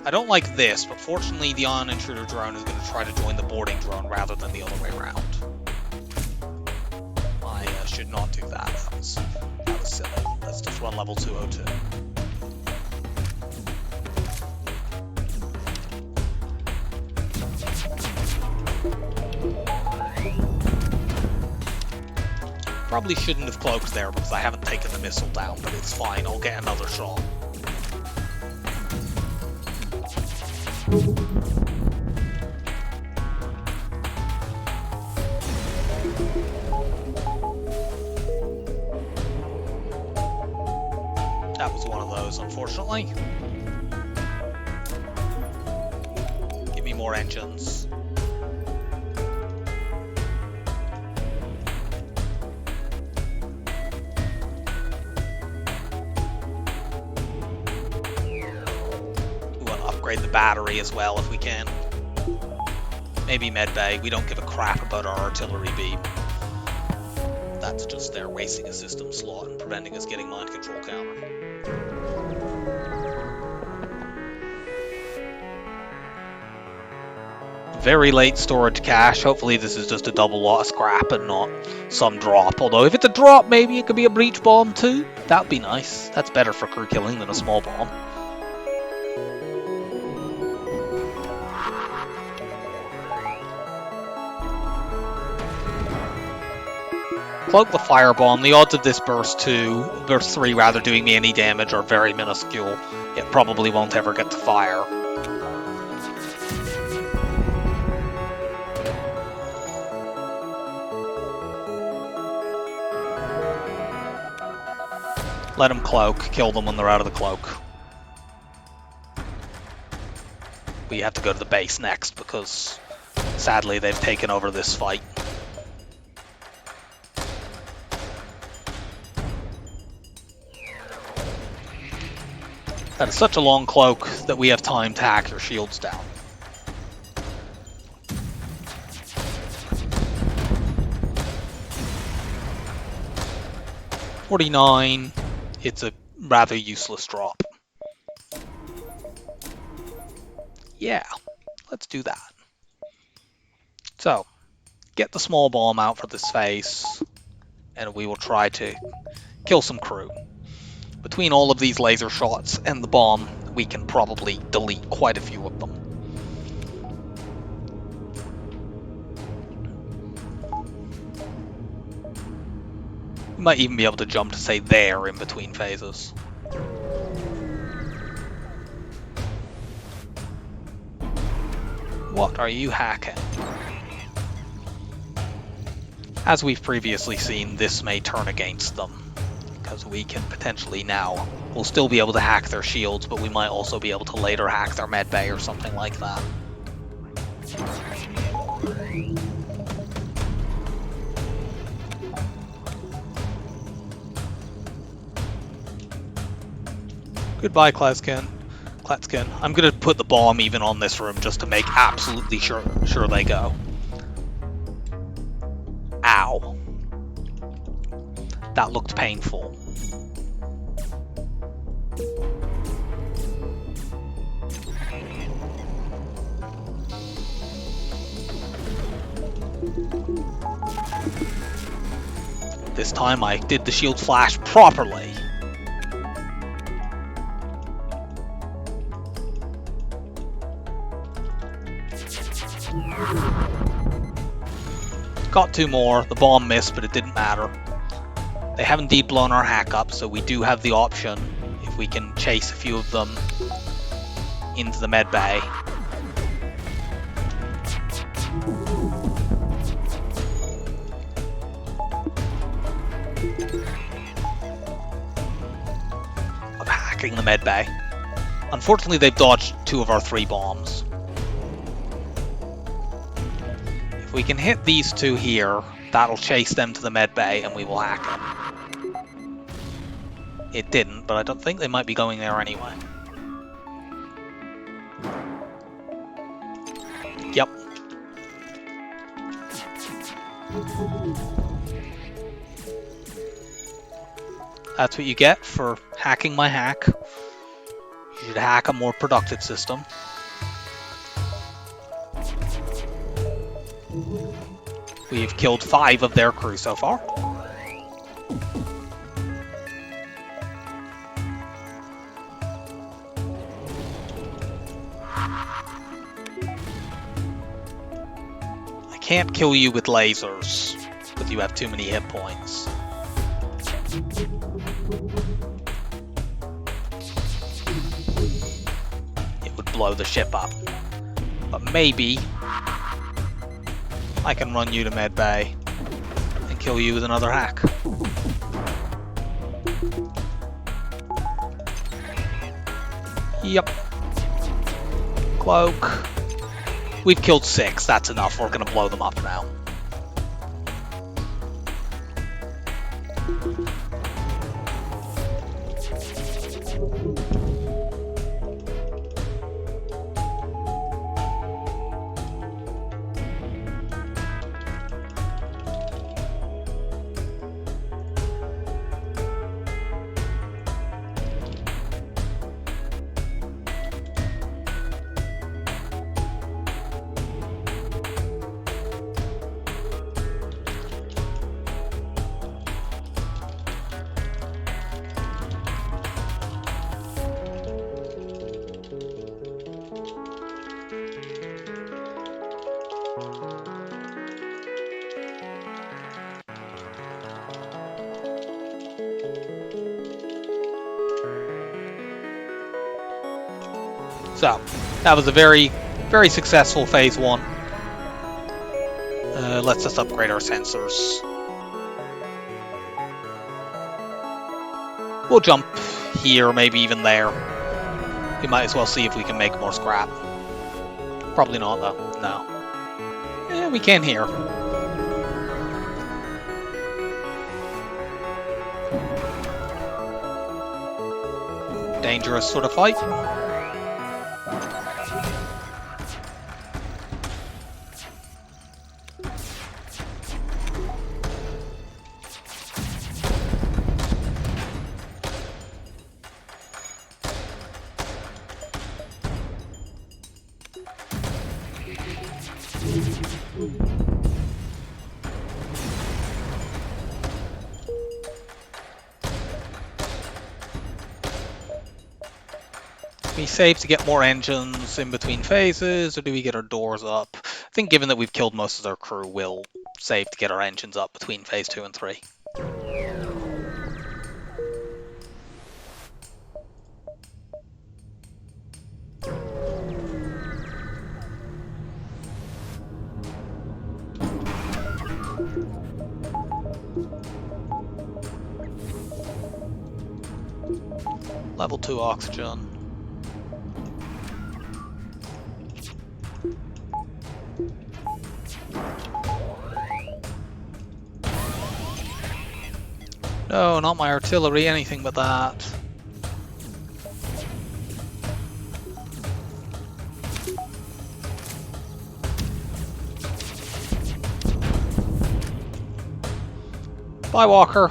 Speaker 1: I don't like this, but fortunately the ion intruder drone is going to try to join the boarding drone rather than the other way around. I should not do that. That was silly. Let's just run level 202. Probably shouldn't have cloaked there because I haven't taken the missile down, but it's fine, I'll get another shot. That was one of those, unfortunately. Give me more engines. The battery as well if we can. Maybe medbay. We don't give a crap about our artillery beam. That's just there wasting a system slot and preventing us getting mind control counter. Very late storage cache. Hopefully this is just a double lot of scrap and not some drop. Although if it's a drop, maybe it could be a breach bomb too. That'd be nice. That's better for crew killing than a small bomb. Cloak the firebomb. The odds of this burst 3 rather, doing me any damage are very minuscule. It probably won't ever get to fire. Let them cloak. Kill them when they're out of the cloak. We have to go to the base next because sadly they've taken over this fight. That is such a long cloak that we have time to hack your shields down. $49. It's a rather useless drop. Yeah, let's do that. So, get the small bomb out for this phase, and we will try to kill some crew. Between all of these laser shots and the bomb, we can probably delete quite a few of them. We might even be able to jump to, say, there in between phases. What are you hacking? As we've previously seen, this may turn against them, because we can potentially now, we'll still be able to hack their shields, but we might also be able to later hack their medbay or something like that. Goodbye, Klatskin. I'm gonna put the bomb even on this room just to make absolutely sure they go. Ow. That looked painful. This time I did the shield flash properly. Got two more. The bomb missed, but it didn't matter. They have indeed blown our hack up, so we do have the option, if we can chase a few of them into the med bay. Of hacking the med bay. Unfortunately, they've dodged two of our three bombs. If we can hit these two here, that'll chase them to the med bay and we will hack them. It didn't, but I don't think they might be going there anyway. Yep. That's what you get for hacking my hack. You should hack a more productive system. We've killed 5 of their crew so far. I can't kill you with lasers, because you have too many hit points. It would blow the ship up. But maybe I can run you to med bay and kill you with another hack. Yep. Cloak. We've killed 6, that's enough, we're gonna blow them up now. So, that was a very, very successful phase 1. Let's just upgrade our sensors. We'll jump here, maybe even there. We might as well see if we can make more scrap. Probably not, though. No. Yeah, we can here. dangerous sort of fight. We save to get more engines in between phases, or do we get our doors up? I think given that we've killed most of their crew, we'll save to get our engines up between phase 2 and 3. Level 2 oxygen. No, not my artillery, anything but that. Bye, Walker.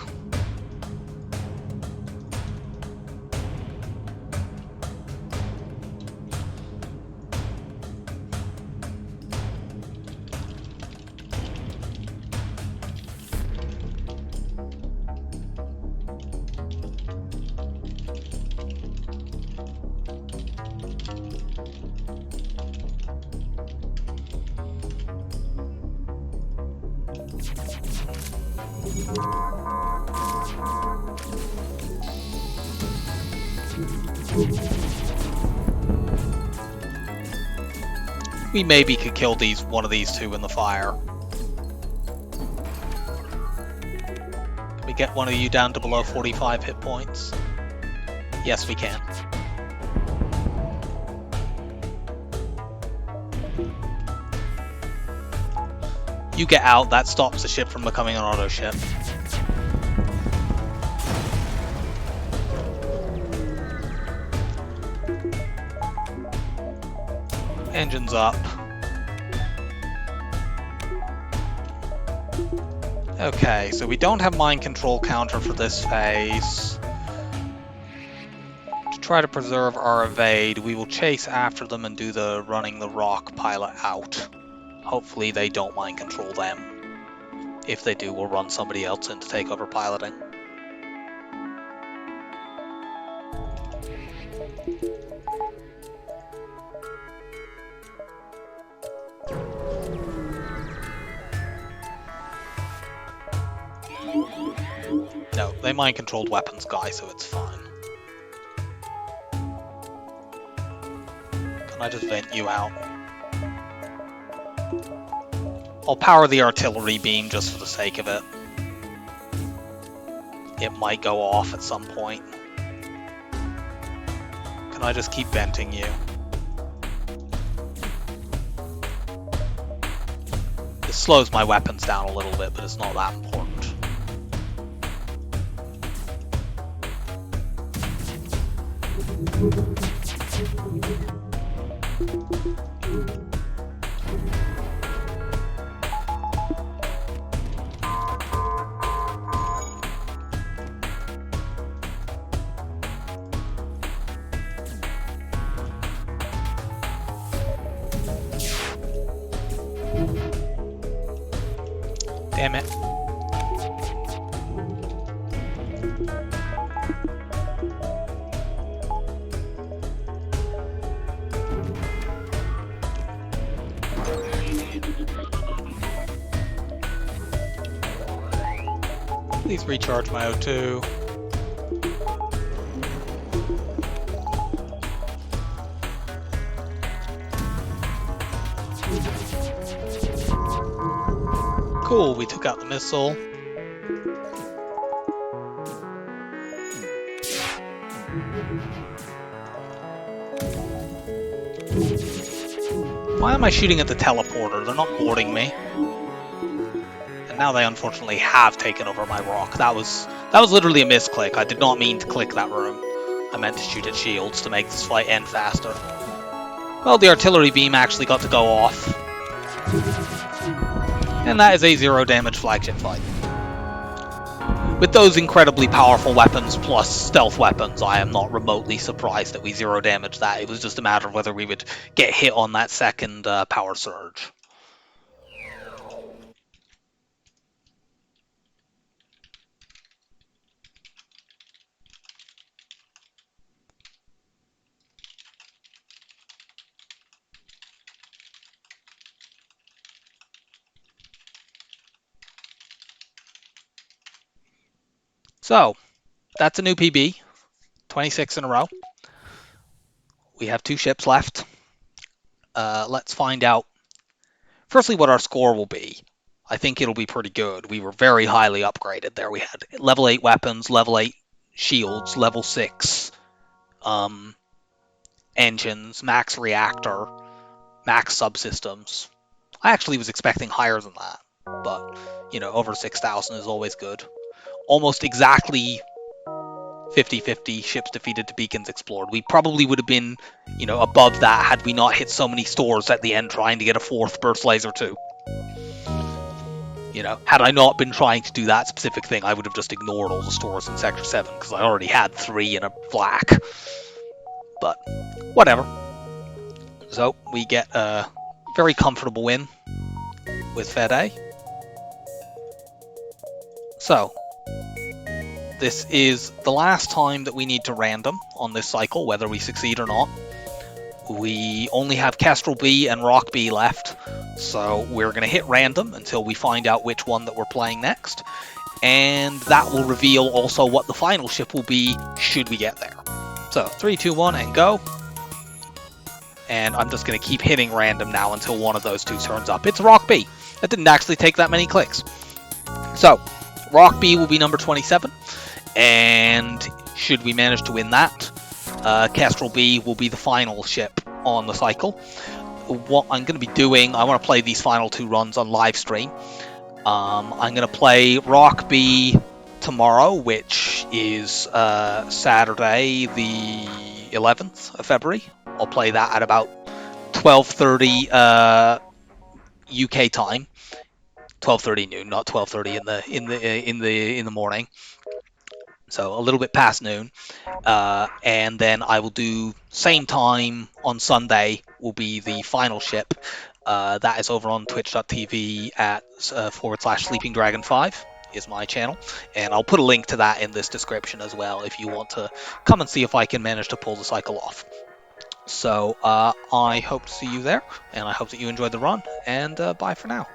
Speaker 1: We maybe could kill one of these two in the fire. Can we get one of you down to below 45 hit points? Yes, we can. You get out, that stops the ship from becoming an auto ship. Engines up. Okay, so we don't have mind control counter for this phase. To try to preserve our evade, we will chase after them and do the running the rock pilot out. Hopefully they don't mind control them. If they do, we'll run somebody else in to take over piloting. No, they mind-controlled weapons guy, so it's fine. Can I just vent you out? I'll power the artillery beam just for the sake of it. It might go off at some point. Can I just keep venting you? This slows my weapons down a little bit, but it's not that important. Damn it. Please recharge my O2. Cool, we took out the missile. Why am I shooting at the teleporter? They're not boarding me. And now they unfortunately have taken over my rock. That was literally a misclick. I did not mean to click that room. I meant to shoot at shields to make this fight end faster. Well, the artillery beam actually got to go off. And that is a 0 damage flagship fight. With those incredibly powerful weapons plus stealth weapons, I am not remotely surprised that we 0 damaged that. It was just a matter of whether we would get hit on that second power surge. So, that's a new PB. 26 in a row. We have 2 ships left. Let's find out, firstly, what our score will be. I think it'll be pretty good. We were very highly upgraded there. We had level 8 weapons, level 8 shields, level 6 engines, max reactor, max subsystems. I actually was expecting higher than that, but, you know, over 6,000 is always good. Almost exactly 50-50 ships defeated to beacons explored. We probably would have been, you know, above that had we not hit so many stores at the end trying to get a 4th burst laser too. You know, had I not been trying to do that specific thing, I would have just ignored all the stores in Sector 7 because I already had 3 in a flak. But whatever. So we get a very comfortable win with Fede. So this is the last time that we need to random on this cycle, whether we succeed or not. We only have Kestrel B and Rock B left, so we're going to hit random until we find out which one that we're playing next. And that will reveal also what the final ship will be should we get there. So 3, 2, 1, and go. And I'm just going to keep hitting random now until one of those 2 turns up. It's Rock B. That didn't actually take that many clicks. So Rock B will be number 27. And should we manage to win that, Kestrel B will be the final ship on the cycle. What I'm going to be doing, I want to play these final 2 runs on live stream. I'm going to play Rock B tomorrow, which is Saturday the 11th of February. I'll play that at about 12:30 UK time. 12:30 noon, not 12:30 in the morning. So a little bit past noon, and then I will do same time on Sunday will be the final ship. That is over on twitch.tv at /sleepingdragon5 is my channel, and I'll put a link to that in this description as well if you want to come and see if I can manage to pull the cycle off. So I hope to see you there, and I hope that you enjoyed the run, and bye for now.